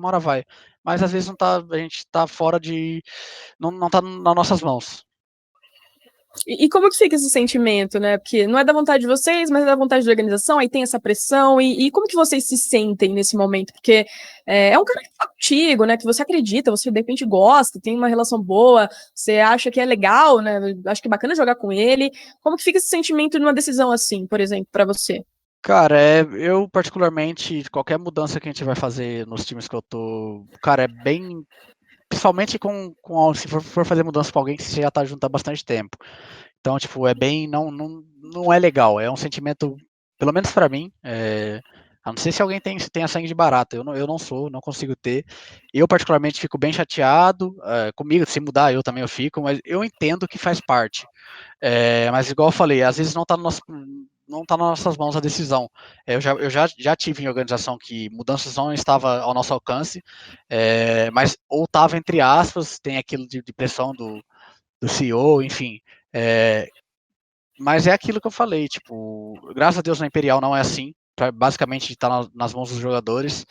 Mas às vezes não tá, a gente tá fora de. Não tá nas nossas mãos. E como que fica esse sentimento, né? Porque não é da vontade de vocês, mas é da vontade da organização, aí tem essa pressão, e como que vocês se sentem nesse momento? Porque é um cara que tá contigo, né? Que você acredita, você de repente gosta, tem uma relação boa, você acha que é legal, né? Acho que é bacana jogar com ele. Como que fica esse sentimento numa decisão assim, por exemplo, para você? Cara, eu particularmente, qualquer mudança que a gente vai fazer nos times que eu tô, cara, é bem. Principalmente se for fazer mudança com alguém que você já tá junto há bastante tempo. Então, tipo, é bem. Não é legal. É um sentimento, pelo menos pra mim, A não ser se alguém tenha sangue de barata. Eu não sou, não consigo ter. Eu, particularmente, fico bem chateado. Comigo, se mudar, eu também eu fico, mas eu entendo que faz parte. Mas igual eu falei, às vezes não tá nas nossas mãos a decisão. Eu já tive em organização que mudanças não estava ao nosso alcance, mas ou estava entre aspas, tem aquilo de pressão do CEO, enfim. É, mas é aquilo que eu falei, tipo, graças a Deus na Imperial não é assim, basicamente está nas mãos dos jogadores.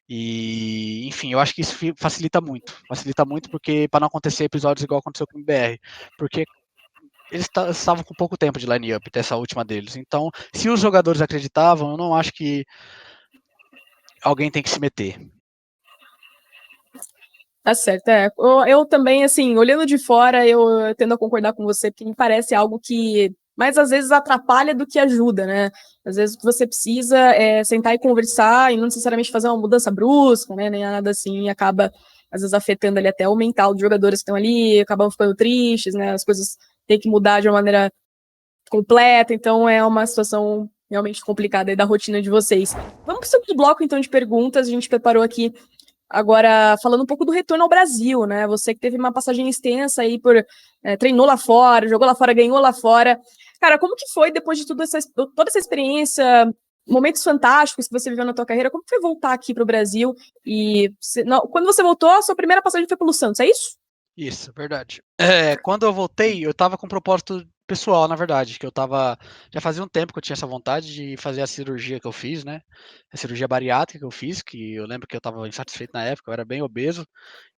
E, enfim, eu acho que isso facilita muito porque para não acontecer episódios igual aconteceu com o BR, porque eles estavam com pouco tempo de line-up dessa última deles. Então, se os jogadores acreditavam, eu não acho que alguém tem que se meter. Tá certo, é. Eu também, assim, olhando de fora, eu tendo a concordar com você, porque me parece algo que mais às vezes atrapalha do que ajuda, né? Às vezes o que você precisa é sentar e conversar e não necessariamente fazer uma mudança brusca, né? Nem nada assim, e acaba às vezes afetando ali até o mental dos jogadores que estão ali, acabam ficando tristes, né? As coisas têm que mudar de uma maneira completa, então é uma situação realmente complicada aí da rotina de vocês. Vamos para o segundo bloco, então, de perguntas. A gente preparou aqui agora, falando um pouco do retorno ao Brasil, né? Você que teve uma passagem extensa aí treinou lá fora, jogou lá fora, ganhou lá fora. Cara, como que foi depois de toda essa experiência, momentos fantásticos que você viveu na tua carreira? Como que foi voltar aqui para o Brasil? Quando você voltou, a sua primeira passagem foi pelo Santos, é isso? Isso, verdade. Quando eu voltei, eu tava com um propósito pessoal, na verdade, que eu tava. Já fazia um tempo que eu tinha essa vontade de fazer a cirurgia que eu fiz, né? A cirurgia bariátrica que eu fiz, que eu lembro que eu tava insatisfeito na época, eu era bem obeso.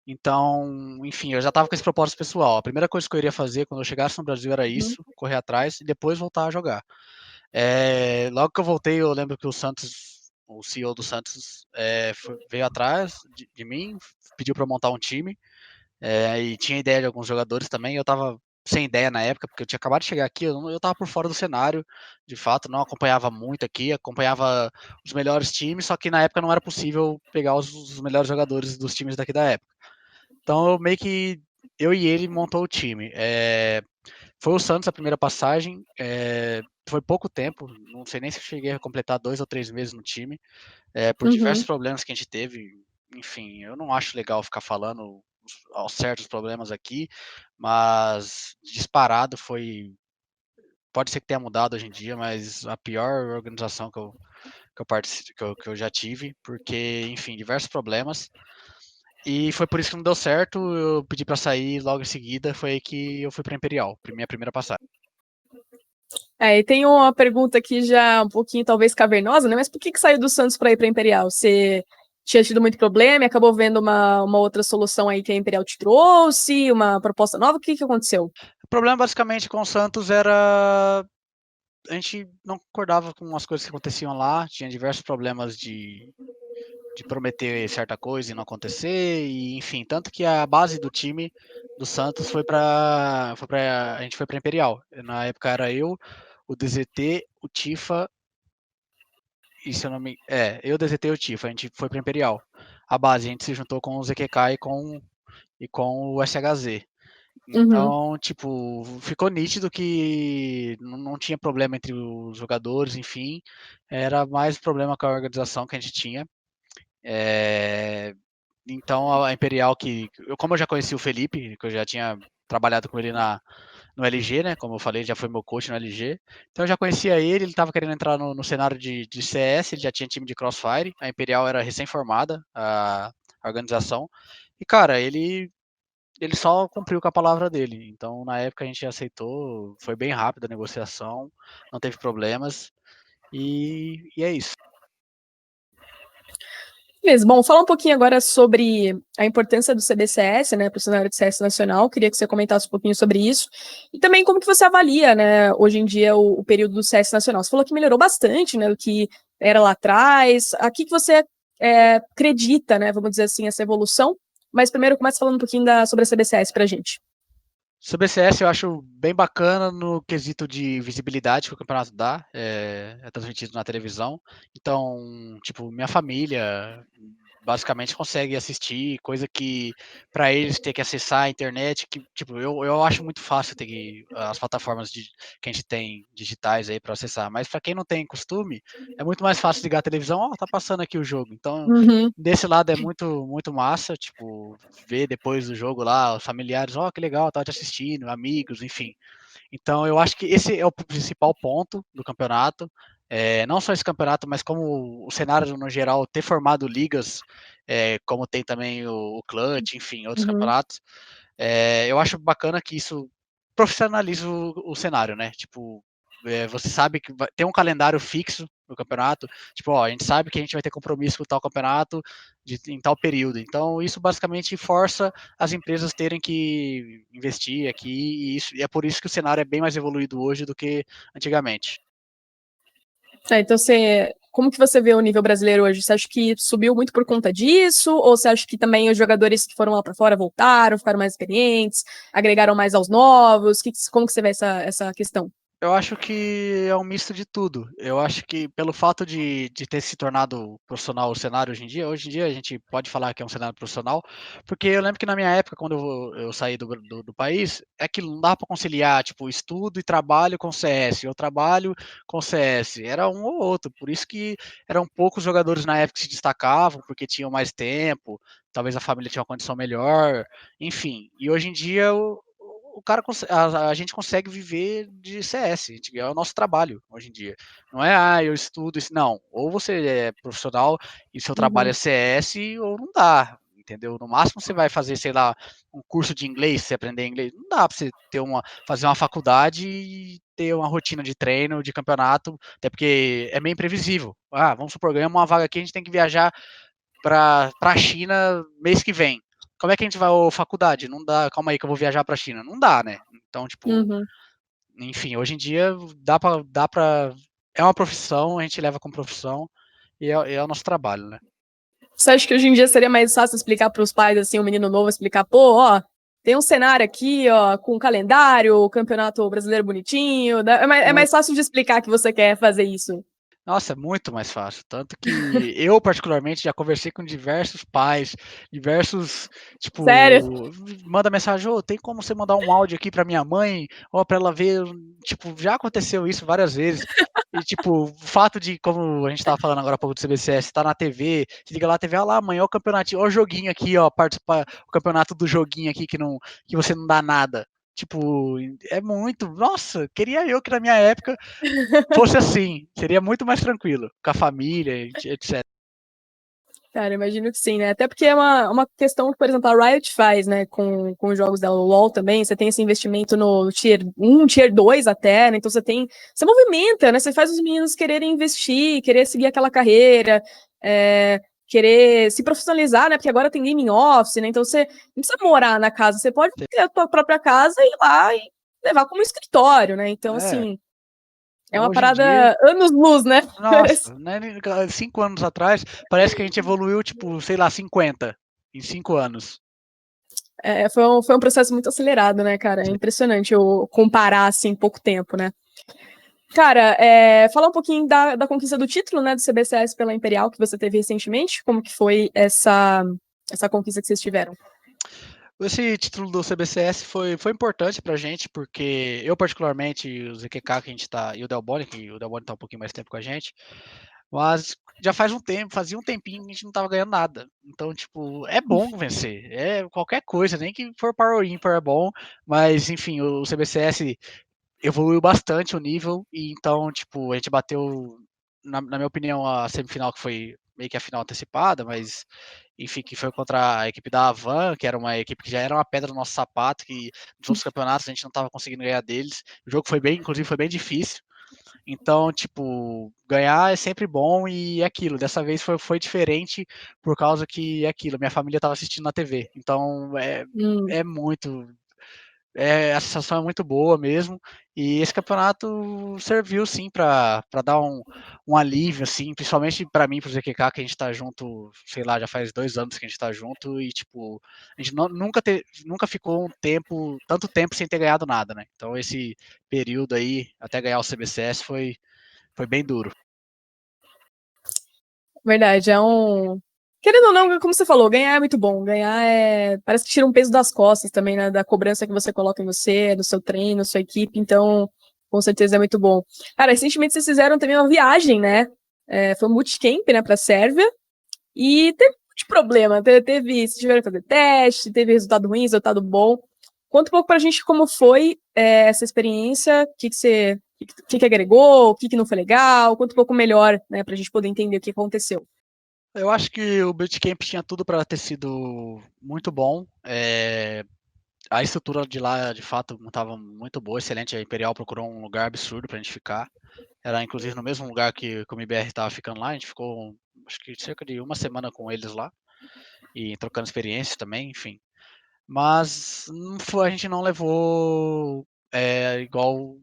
Então, enfim, eu já tava com esse propósito pessoal. A primeira coisa que eu iria fazer quando eu chegasse no Brasil era Uhum. isso, correr atrás e depois voltar a jogar. Logo que eu voltei, eu lembro que o CEO do Santos, veio atrás de mim, pediu para montar um time. E tinha ideia de alguns jogadores também. Eu tava sem ideia na época, porque eu tinha acabado de chegar aqui, eu tava por fora do cenário, de fato, não acompanhava muito aqui, acompanhava os melhores times, só que na época não era possível pegar os melhores jogadores dos times daqui da época. Então, meio que eu e ele montou o time. Foi o Santos a primeira passagem, foi pouco tempo, não sei nem se eu cheguei a completar 2 ou 3 meses no time, por diversos Uhum. problemas que a gente teve. Enfim, eu não acho legal ficar falando aos certos problemas aqui, mas disparado foi. Pode ser que tenha mudado hoje em dia, mas a pior organização que eu já tive, porque, enfim, diversos problemas. E foi por isso que não deu certo. Eu pedi para sair logo em seguida. Foi aí que eu fui para Imperial, minha primeira passagem. E tem uma pergunta aqui já um pouquinho talvez cavernosa, né? Mas por que saiu do Santos para ir para Imperial? Você tinha tido muito problema e acabou vendo uma outra solução aí que a Imperial te trouxe, uma proposta nova? O que aconteceu? O problema basicamente com o Santos era a gente não concordava com as coisas que aconteciam lá, tinha diversos problemas de prometer certa coisa e não acontecer, e enfim, tanto que a base do time do Santos a gente foi para Imperial. Na época era eu, o DZT, o Tifa e se eu não me, eu, DZT e o Tifa, a gente foi para Imperial. A base a gente se juntou com o ZQK e com o SHZ. Uhum. Então, tipo, ficou nítido que não tinha problema entre os jogadores, enfim, era mais problema com a organização que a gente tinha. Então, a Imperial, como eu já conheci o Felipe, que eu já tinha trabalhado com ele no LG, né? Como eu falei, já foi meu coach no LG. Então, eu já conhecia ele estava querendo entrar no cenário de CS, ele já tinha time de Crossfire, a Imperial era recém-formada, a organização. E, cara, ele só cumpriu com a palavra dele. Então, na época, a gente aceitou, foi bem rápida a negociação, não teve problemas, e é isso. Beleza, bom, falar um pouquinho agora sobre a importância do CBCS, né, para o cenário de CS nacional. Queria que você comentasse um pouquinho sobre isso. E também como que você avalia, né, hoje em dia o período do CS nacional. Você falou que melhorou bastante, né, do que era lá atrás. Aqui que você acredita, né, vamos dizer assim, essa evolução. Mas primeiro começa falando um pouquinho sobre a CBCS para a gente. Sobre BCS eu acho bem bacana no quesito de visibilidade que o campeonato dá, é transmitido na televisão. Então, tipo, minha família, basicamente consegue assistir, coisa que para eles ter que acessar a internet, que tipo, eu acho muito fácil ter que as plataformas que a gente tem digitais aí para acessar, mas para quem não tem costume, é muito mais fácil ligar a televisão, ó, tá passando aqui o jogo. Então, Uhum. desse lado é muito massa, tipo, ver depois do jogo lá, os familiares, ó, que legal, tava te assistindo, amigos, enfim. Então, eu acho que esse é o principal ponto do campeonato. Não só esse campeonato, mas como o cenário no geral ter formado ligas, como tem também o Clutch, enfim, outros Uhum. campeonatos. Eu acho bacana que isso profissionaliza o cenário, né? Tipo, você sabe que tem um calendário fixo no campeonato. Tipo, ó, a gente sabe que a gente vai ter compromisso com tal campeonato em tal período. Então, isso basicamente força as empresas terem que investir aqui, e é por isso que o cenário é bem mais evoluído hoje do que antigamente. Então como que você vê o nível brasileiro hoje? Você acha que subiu muito por conta disso? Ou você acha que também os jogadores que foram lá para fora voltaram, ficaram mais experientes, agregaram mais aos novos? Como que você vê essa questão? Eu acho que é um misto de tudo. Eu acho que pelo fato de ter se tornado profissional o cenário hoje em dia a gente pode falar que é um cenário profissional, porque eu lembro que na minha época, quando eu saí do país, é que não dá para conciliar, tipo, estudo e trabalho com CS, eu trabalho com CS, era um ou outro, por isso que eram poucos jogadores na época que se destacavam, porque tinham mais tempo, talvez a família tinha uma condição melhor, enfim. E hoje em dia o cara a gente consegue viver de CS, é o nosso trabalho hoje em dia. Não é, eu estudo isso, não. Ou você é profissional e seu trabalho Uhum. é CS, ou não dá, entendeu? No máximo você vai fazer, sei lá, um curso de inglês, você aprender inglês. Não dá pra você fazer uma faculdade e ter uma rotina de treino, de campeonato, até porque é meio imprevisível. Ah, vamos supor, ganhamos uma vaga aqui, a gente tem que viajar para a China mês que vem. Como é que a gente vai, ô, faculdade? Não dá, calma aí que eu vou viajar para a China. Não dá, né? Então, tipo, Uhum. enfim, hoje em dia dá pra, é uma profissão, a gente leva como profissão e é o nosso trabalho, né? Você acha que hoje em dia seria mais fácil explicar para os pais, assim, um menino novo, explicar, pô, ó, tem um cenário aqui, ó, com calendário, o campeonato brasileiro bonitinho, né? É mais fácil de explicar que você quer fazer isso. Nossa, é muito mais fácil. Tanto que eu, particularmente, já conversei com diversos pais, diversos, Sério? tipo, manda mensagem, ô, tem como você mandar um áudio aqui pra minha mãe, ou pra ela ver, tipo, já aconteceu isso várias vezes. E, tipo, o fato de, como a gente tava falando agora há pouco do CBCS, tá na TV, você liga lá na TV, olha lá, amanhã é o campeonatinho, ó o joguinho aqui, ó, participar, o campeonato do joguinho aqui que você não dá nada. Tipo, é muito. Nossa, queria eu que na minha época fosse assim, seria muito mais tranquilo, com a família, etc. Cara, imagino que sim, né? Até porque é uma questão que, por exemplo, a Riot faz, né, com os jogos dela, o LoL também, você tem esse investimento no Tier 1, Tier 2 até, né? Então você movimenta, né? Você faz os meninos quererem investir, querer seguir aquela carreira, querer se profissionalizar, né? Porque agora tem gaming office, né? Então você não precisa morar na casa, você pode ter a sua própria casa e ir lá e levar como escritório, né? Então, É, assim, é uma hoje em dia, parada anos-luz, né? nossa, né, 5 anos atrás, parece que a gente evoluiu, tipo, sei lá, 50 em 5 anos. Foi um processo muito acelerado, né, cara? É impressionante eu comparar, assim, em pouco tempo, né? Cara, falar um pouquinho da conquista do título, né, do CBCS pela Imperial, que você teve recentemente. Como que foi essa conquista que vocês tiveram? Esse título do CBCS foi importante pra gente, porque eu, particularmente, o ZQK que a gente tá, e o Delboni, que o Delboni tá um pouquinho mais tempo com a gente, mas já faz um tempo, fazia um tempinho que a gente não tava ganhando nada. Então, tipo, é bom vencer. É qualquer coisa, nem que for para o ímpar é bom. Mas, enfim, o CBCS evoluiu bastante o nível. E então, tipo, a gente bateu, na minha opinião, a semifinal que foi meio que a final antecipada, mas enfim, que foi contra a equipe da Havan, que era uma equipe que já era uma pedra no nosso sapato, que nos outros campeonatos a gente não estava conseguindo ganhar deles. O jogo foi bem, inclusive, foi bem difícil. Então, tipo, ganhar é sempre bom e é aquilo. Dessa vez foi diferente por causa que é aquilo. Minha família estava assistindo na TV. Então, Hum, é muito. A sensação é muito boa mesmo. E esse campeonato serviu, sim, para dar um alívio, assim, principalmente para mim, pro ZQK, que a gente tá junto, sei lá, já faz 2 anos que a gente tá junto. E, tipo, a gente nunca ficou tanto tempo sem ter ganhado nada, né? Então, esse período aí, até ganhar o CBCS, foi bem duro. verdade, Querendo ou não, como você falou, ganhar é muito bom. Ganhar parece que tira um peso das costas também, né? Da cobrança que você coloca em você, do seu treino, sua equipe. Então, com certeza é muito bom. Cara, recentemente vocês fizeram também uma viagem, né? Foi um bootcamp, né, pra Sérvia. E teve muito problema. Vocês tiveram que fazer teste, teve resultado ruim, resultado bom. Conta um pouco pra gente como foi essa experiência, o que agregou, o que não foi legal. Conta um pouco melhor, né, pra gente poder entender o que aconteceu. Eu acho que o Bootcamp tinha tudo para ter sido muito bom. A estrutura de lá, de fato, estava muito boa, excelente. A Imperial procurou um lugar absurdo para a gente ficar. Era inclusive no mesmo lugar que o MBR estava ficando lá. A gente ficou, acho que cerca de uma semana com eles lá e trocando experiências também, enfim. Mas a gente não levou igual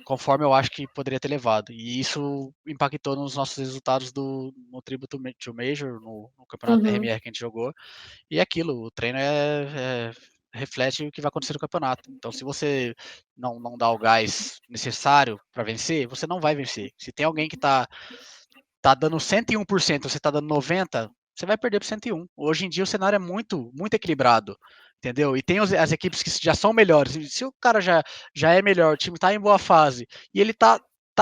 conforme eu acho que poderia ter levado. E isso impactou nos nossos resultados no Tribute to Major, no campeonato RMR que a gente jogou. E é aquilo, o treino reflete o que vai acontecer no campeonato. Então, se você não dá o gás necessário para vencer, você não vai vencer. Se tem alguém que tá dando 101%, você tá dando 90%, você vai perder para 101%. Hoje em dia o cenário é muito, muito equilibrado, entendeu? E tem as equipes que já são melhores. Se o cara já é melhor, o time tá em boa fase, e ele tá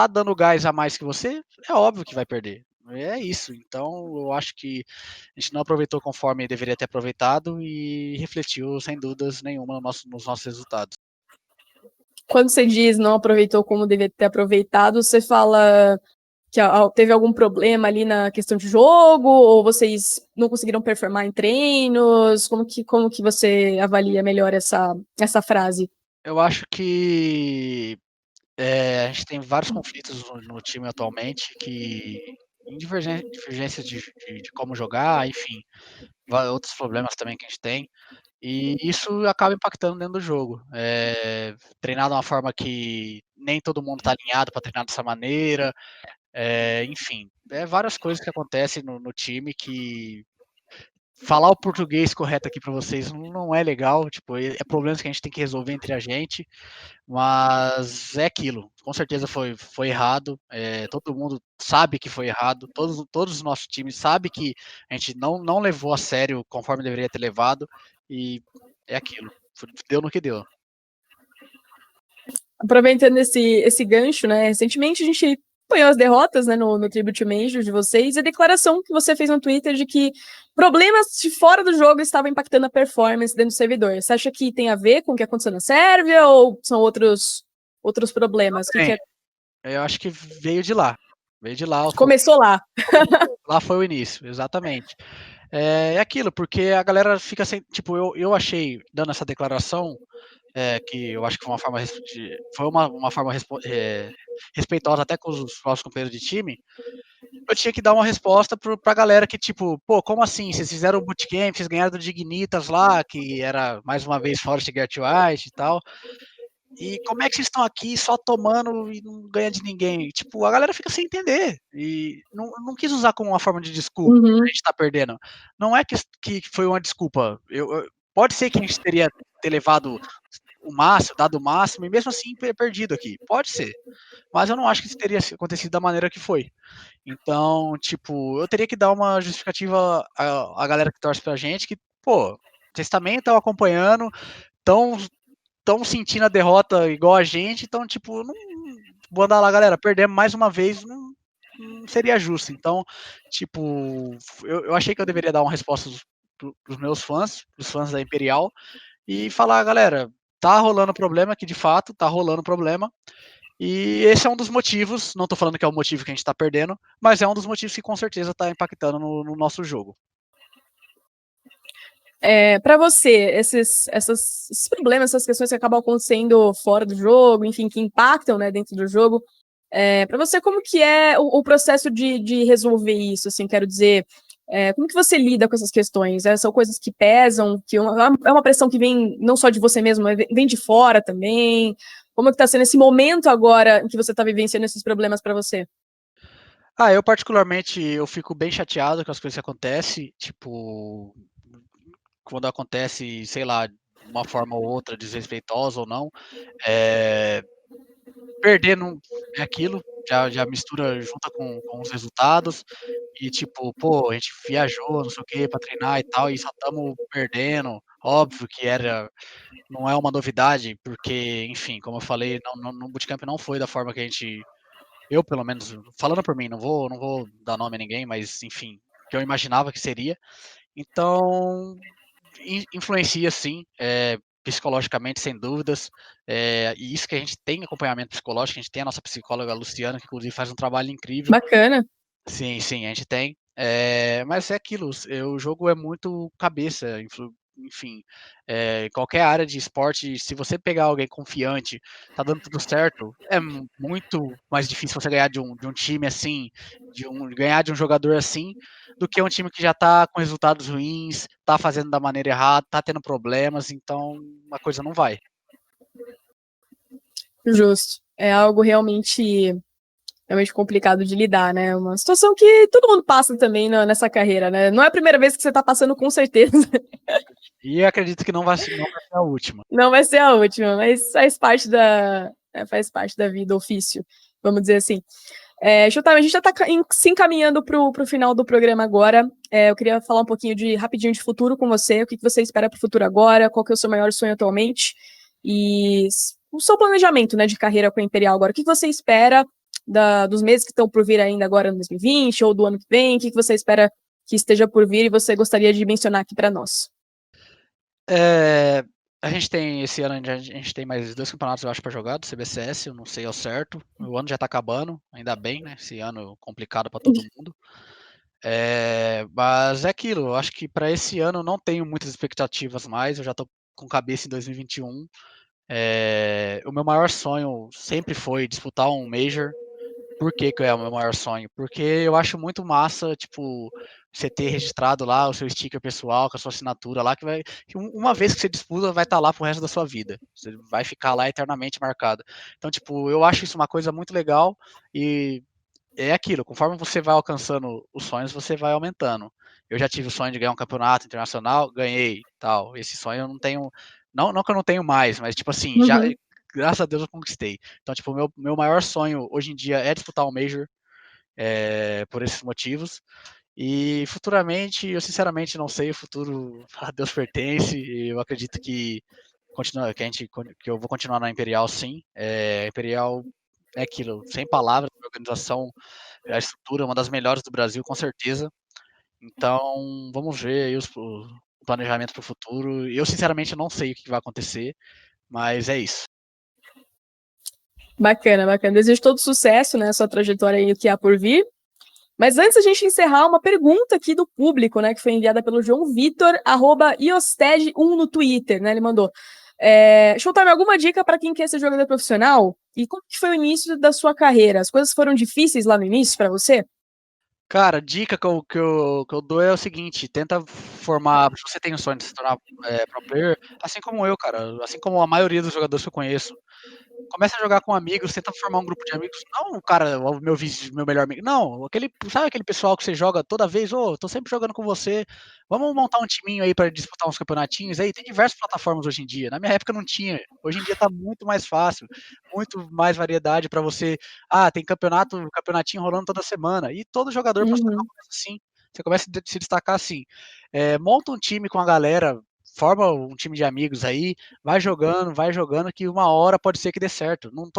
dando gás a mais que você, é óbvio que vai perder. É isso. Então, eu acho que a gente não aproveitou conforme deveria ter aproveitado e refletiu, sem dúvidas nenhuma, nos nossos resultados. Quando você diz não aproveitou como deveria ter aproveitado, você fala que teve algum problema ali na questão de jogo, ou vocês não conseguiram performar em treinos? Como que você avalia melhor essa frase? Eu acho que a gente tem vários conflitos no time atualmente, que em divergências de como jogar, enfim, outros problemas também que a gente tem. E isso acaba impactando dentro do jogo. Treinar de uma forma que nem todo mundo está alinhado para treinar dessa maneira. Enfim, várias coisas que acontecem no time que falar o português correto aqui para vocês não é legal. Tipo, é problemas que a gente tem que resolver entre a gente. Mas é aquilo. Com certeza foi errado. Todo mundo sabe que foi errado. Todos os nossos times sabem que a gente não levou a sério conforme deveria ter levado. E é aquilo. Deu no que deu. Aproveitando esse gancho, né? Recentemente a gente apanhou as derrotas, né, no Tribute Major de vocês, e a declaração que você fez no Twitter de que problemas de fora do jogo estavam impactando a performance dentro do servidor. Você acha que tem a ver com o que aconteceu na Sérvia ou são outros problemas? Eu acho que veio de lá. Veio de lá. Começou lá. Lá foi o início, exatamente. É aquilo, porque a galera fica sem. Tipo, eu achei, dando essa declaração, que eu acho que foi uma forma respeitosa até com os nossos companheiros de time. Eu tinha que dar uma resposta pra galera que, tipo, pô, como assim? Vocês fizeram o bootcamp, vocês ganharam do Dignitas lá, que era mais uma vez Forest Gert White e tal. E como é que vocês estão aqui só tomando e não ganha de ninguém? Tipo, a galera fica sem entender. E não quis usar como uma forma de desculpa. A gente tá perdendo. Não é que foi uma desculpa. Pode ser que a gente teria ter levado o máximo, dado o máximo, e mesmo assim perdido aqui. Pode ser. Mas eu não acho que isso teria acontecido da maneira que foi. Então, tipo, eu teria que dar uma justificativa à galera que torce pra gente, que, pô, vocês também estão acompanhando, estão sentindo a derrota igual a gente, então, tipo, não vou andar lá, galera, perdemos mais uma vez, não seria justo. Então, tipo, eu achei que eu deveria dar uma resposta pros meus fãs, pros fãs da Imperial, e falar, galera, tá rolando problema, que de fato tá rolando problema, e esse é um dos motivos, não tô falando que é o motivo que a gente tá perdendo, mas é um dos motivos que com certeza tá impactando no nosso jogo. Para você, esses problemas, essas questões que acabam acontecendo fora do jogo, enfim, que impactam, né, dentro do jogo, para você, como que é o processo de resolver isso? Assim, quero dizer, como que você lida com essas questões? São coisas que pesam, que é uma pressão que vem não só de você mesmo, mas vem de fora também? Como que está sendo esse momento agora em que você está vivenciando esses problemas para você? Eu particularmente, eu fico bem chateado com as coisas que acontecem, tipo, quando acontece, sei lá, de uma forma ou outra, desrespeitosa ou não, perder não é aquilo, já mistura junta com os resultados. e tipo, pô, a gente viajou, não sei o quê, pra treinar e tal, e só estamos perdendo. Óbvio que não é uma novidade, porque, enfim, como eu falei, no bootcamp não foi da forma que a gente, eu pelo menos, falando por mim, não vou dar nome a ninguém, mas enfim, que eu imaginava que seria. Então, influencia sim, psicologicamente, sem dúvidas. E isso que a gente tem acompanhamento psicológico, a gente tem a nossa psicóloga Luciana, que inclusive faz um trabalho incrível. Bacana. Sim, sim, a gente tem. Mas é aquilo, o jogo é muito cabeça, enfim, qualquer área de esporte, se você pegar alguém confiante, tá dando tudo certo, é muito mais difícil você ganhar de um time assim, ganhar de um jogador assim, do que um time que já tá com resultados ruins, tá fazendo da maneira errada, tá tendo problemas, então a coisa não vai. Justo. É algo realmente complicado de lidar, né? Uma situação que todo mundo passa também nessa carreira, né? Não é a primeira vez que você tá passando, com certeza. E eu acredito que não vai ser a última. Não vai ser a última, mas faz parte da vida, ofício, vamos dizer assim. Shutime, a gente já está se encaminhando para o final do programa agora. Eu queria falar um pouquinho rapidinho de futuro com você. O que você espera para o futuro agora? Qual que é o seu maior sonho atualmente? E o seu planejamento, né, de carreira com a Imperial agora. O que você espera dos meses que estão por vir ainda agora no 2020 ou do ano que vem? O que você espera que esteja por vir e você gostaria de mencionar aqui para nós? A gente tem esse ano, a gente tem mais 2 campeonatos, eu acho, para jogar, do CBCS, eu não sei ao certo. O ano já tá acabando, ainda bem, né? Esse ano complicado para todo mundo. Mas é aquilo, eu acho que para esse ano não tenho muitas expectativas mais, eu já tô com cabeça em 2021. O meu maior sonho sempre foi disputar um Major. Por que que é o meu maior sonho? Porque eu acho muito massa, tipo, você ter registrado lá o seu sticker pessoal, com a sua assinatura lá, que uma vez que você disputa, vai estar lá pro resto da sua vida. Você vai ficar lá eternamente marcado. Então, tipo, eu acho isso uma coisa muito legal e é aquilo, conforme você vai alcançando os sonhos, você vai aumentando. Eu já tive o sonho de ganhar um campeonato internacional, ganhei, tal. Esse sonho eu não tenho, não que eu não tenho mais, mas tipo assim, já Uhum. graças a Deus eu conquistei. Então, tipo, meu maior sonho hoje em dia é disputar o Major, por esses motivos. E futuramente, eu sinceramente não sei, o futuro a Deus pertence. E eu acredito que que eu vou continuar na Imperial, sim. A Imperial é aquilo, sem palavras, a organização, a estrutura é uma das melhores do Brasil, com certeza. Então, vamos ver aí o planejamento para o futuro. Eu sinceramente não sei o que vai acontecer, mas é isso. Bacana, bacana. Desejo todo sucesso nessa trajetória aí que há por vir. Mas antes a gente encerrar, uma pergunta aqui do público, né, que foi enviada pelo João Vitor, @iosted1 no Twitter, né, ele mandou. Showtime, alguma dica para quem quer ser jogador profissional? E como que foi o início da sua carreira? As coisas foram difíceis lá no início para você? Cara, dica que eu dou é o seguinte, tenta formar, se você tem o sonho de se tornar pro player, assim como eu, cara, assim como a maioria dos jogadores que eu conheço, começa a jogar com amigos, tenta formar um grupo de amigos, não o cara, o meu vice, meu melhor amigo, não, sabe aquele pessoal que você joga toda vez, ô, tô sempre jogando com você, vamos montar um timinho aí para disputar uns campeonatinhos aí, tem diversas plataformas hoje em dia, na minha época não tinha, hoje em dia tá muito mais fácil, muito mais variedade para você, tem campeonatinho rolando toda semana, e todo jogador profissional Uhum, começa assim, você começa a se destacar assim, monta um time com a galera, forma um time de amigos aí, vai jogando que uma hora pode ser que dê certo. Não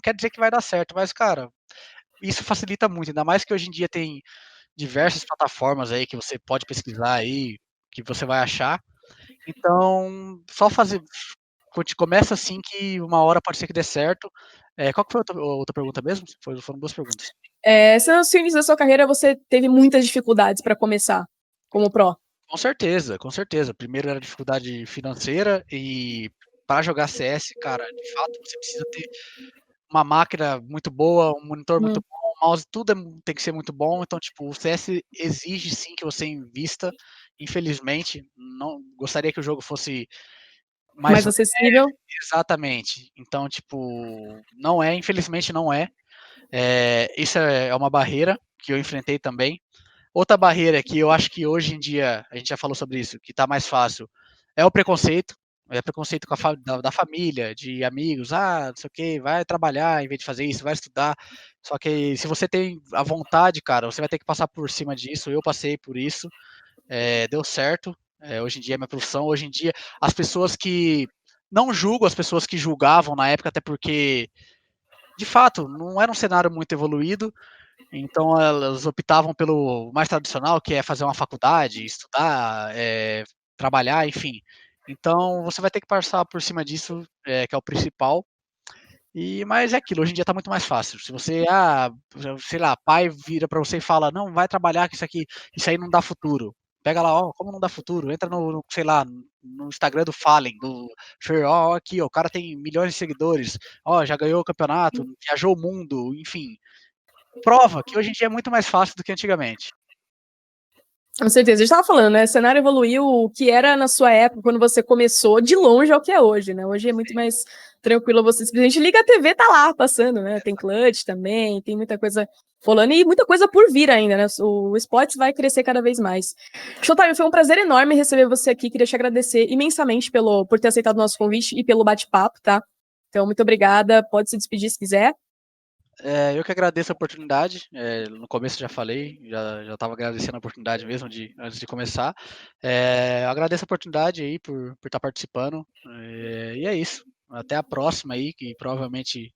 quer dizer que vai dar certo, mas cara, isso facilita muito, ainda mais que hoje em dia tem diversas plataformas aí que você pode pesquisar aí, que você vai achar. Então, só fazer começa assim que uma hora pode ser que dê certo. Qual que foi a outra pergunta mesmo? Foram 2 perguntas. Se no início da sua carreira você teve muitas dificuldades para começar como pró. Com certeza, com certeza. Primeiro era dificuldade financeira e para jogar CS, cara, de fato você precisa ter uma máquina muito boa, um monitor muito Hum, bom, um mouse, tudo tem que ser muito bom. Então, tipo, o CS exige sim que você invista. Infelizmente, não gostaria que o jogo fosse mais mais acessível. exatamente. Então, tipo, não é, infelizmente não é. Isso é uma barreira que eu enfrentei também. Outra barreira que eu acho que hoje em dia, a gente já falou sobre isso, que tá mais fácil, é o preconceito. preconceito com da família, de amigos, não sei o que, vai trabalhar em vez de fazer isso, vai estudar. Só que se você tem a vontade, cara, você vai ter que passar por cima disso. Eu passei por isso, deu certo. Hoje em dia é minha profissão. Hoje em dia, as pessoas que não julgo as pessoas que julgavam na época, até porque, de fato, não era um cenário muito evoluído. Então elas optavam pelo mais tradicional, que é fazer uma faculdade, estudar, trabalhar, enfim. Então você vai ter que passar por cima disso, que é o principal. Mas é aquilo, hoje em dia está muito mais fácil. Se você, sei lá, pai vira para você e fala, não, vai trabalhar com isso aí não dá futuro. Pega lá, ó, como não dá futuro? Entra sei lá, no Instagram do Fallen, do Fer, ó, aqui, ó, o cara tem milhões de seguidores, ó, já ganhou o campeonato, viajou o mundo, enfim. Prova que hoje em dia é muito mais fácil do que antigamente. Com certeza. A gente estava falando, né? O cenário evoluiu, o que era na sua época, quando você começou, de longe ao que é hoje, né? Hoje é muito mais tranquilo, você simplesmente liga a TV, tá lá passando, né? Tem clutch também, tem muita coisa rolando e muita coisa por vir ainda, né? O esporte vai crescer cada vez mais. Showtime, foi um prazer enorme receber você aqui. Queria te agradecer imensamente por ter aceitado o nosso convite e pelo bate-papo, tá? Então, muito obrigada. Pode se despedir se quiser. Eu que agradeço a oportunidade. No começo já falei, já estava agradecendo a oportunidade mesmo antes de começar. Eu agradeço a oportunidade aí por estar participando. E é isso. Até a próxima aí, que provavelmente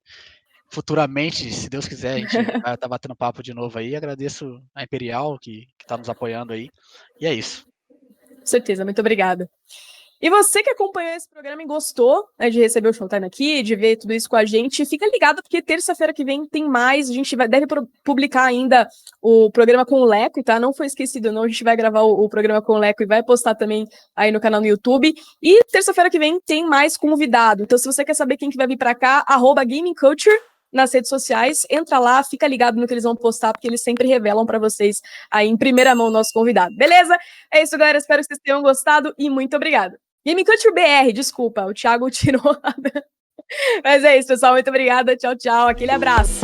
futuramente, se Deus quiser, a gente vai estar batendo papo de novo aí. Agradeço a Imperial que está nos apoiando aí. E é isso. Com certeza, muito obrigada. E você que acompanhou esse programa e gostou, né, de receber o Showtime aqui, de ver tudo isso com a gente, fica ligado porque terça-feira que vem tem mais. A gente deve publicar ainda o programa com o Leco, tá? Não foi esquecido, não. A gente vai gravar o programa com o Leco e vai postar também aí no canal no YouTube. E terça-feira que vem tem mais convidado. Então, se você quer saber quem que vai vir para cá, @gamingculture nas redes sociais, entra lá, fica ligado no que eles vão postar, porque eles sempre revelam para vocês aí em primeira mão o nosso convidado. Beleza? É isso, galera. Espero que vocês tenham gostado e muito obrigado. Gaming Culture BR, desculpa, o Thiago tirou. Mas é isso, pessoal. Muito obrigada. Tchau, tchau. Aquele abraço.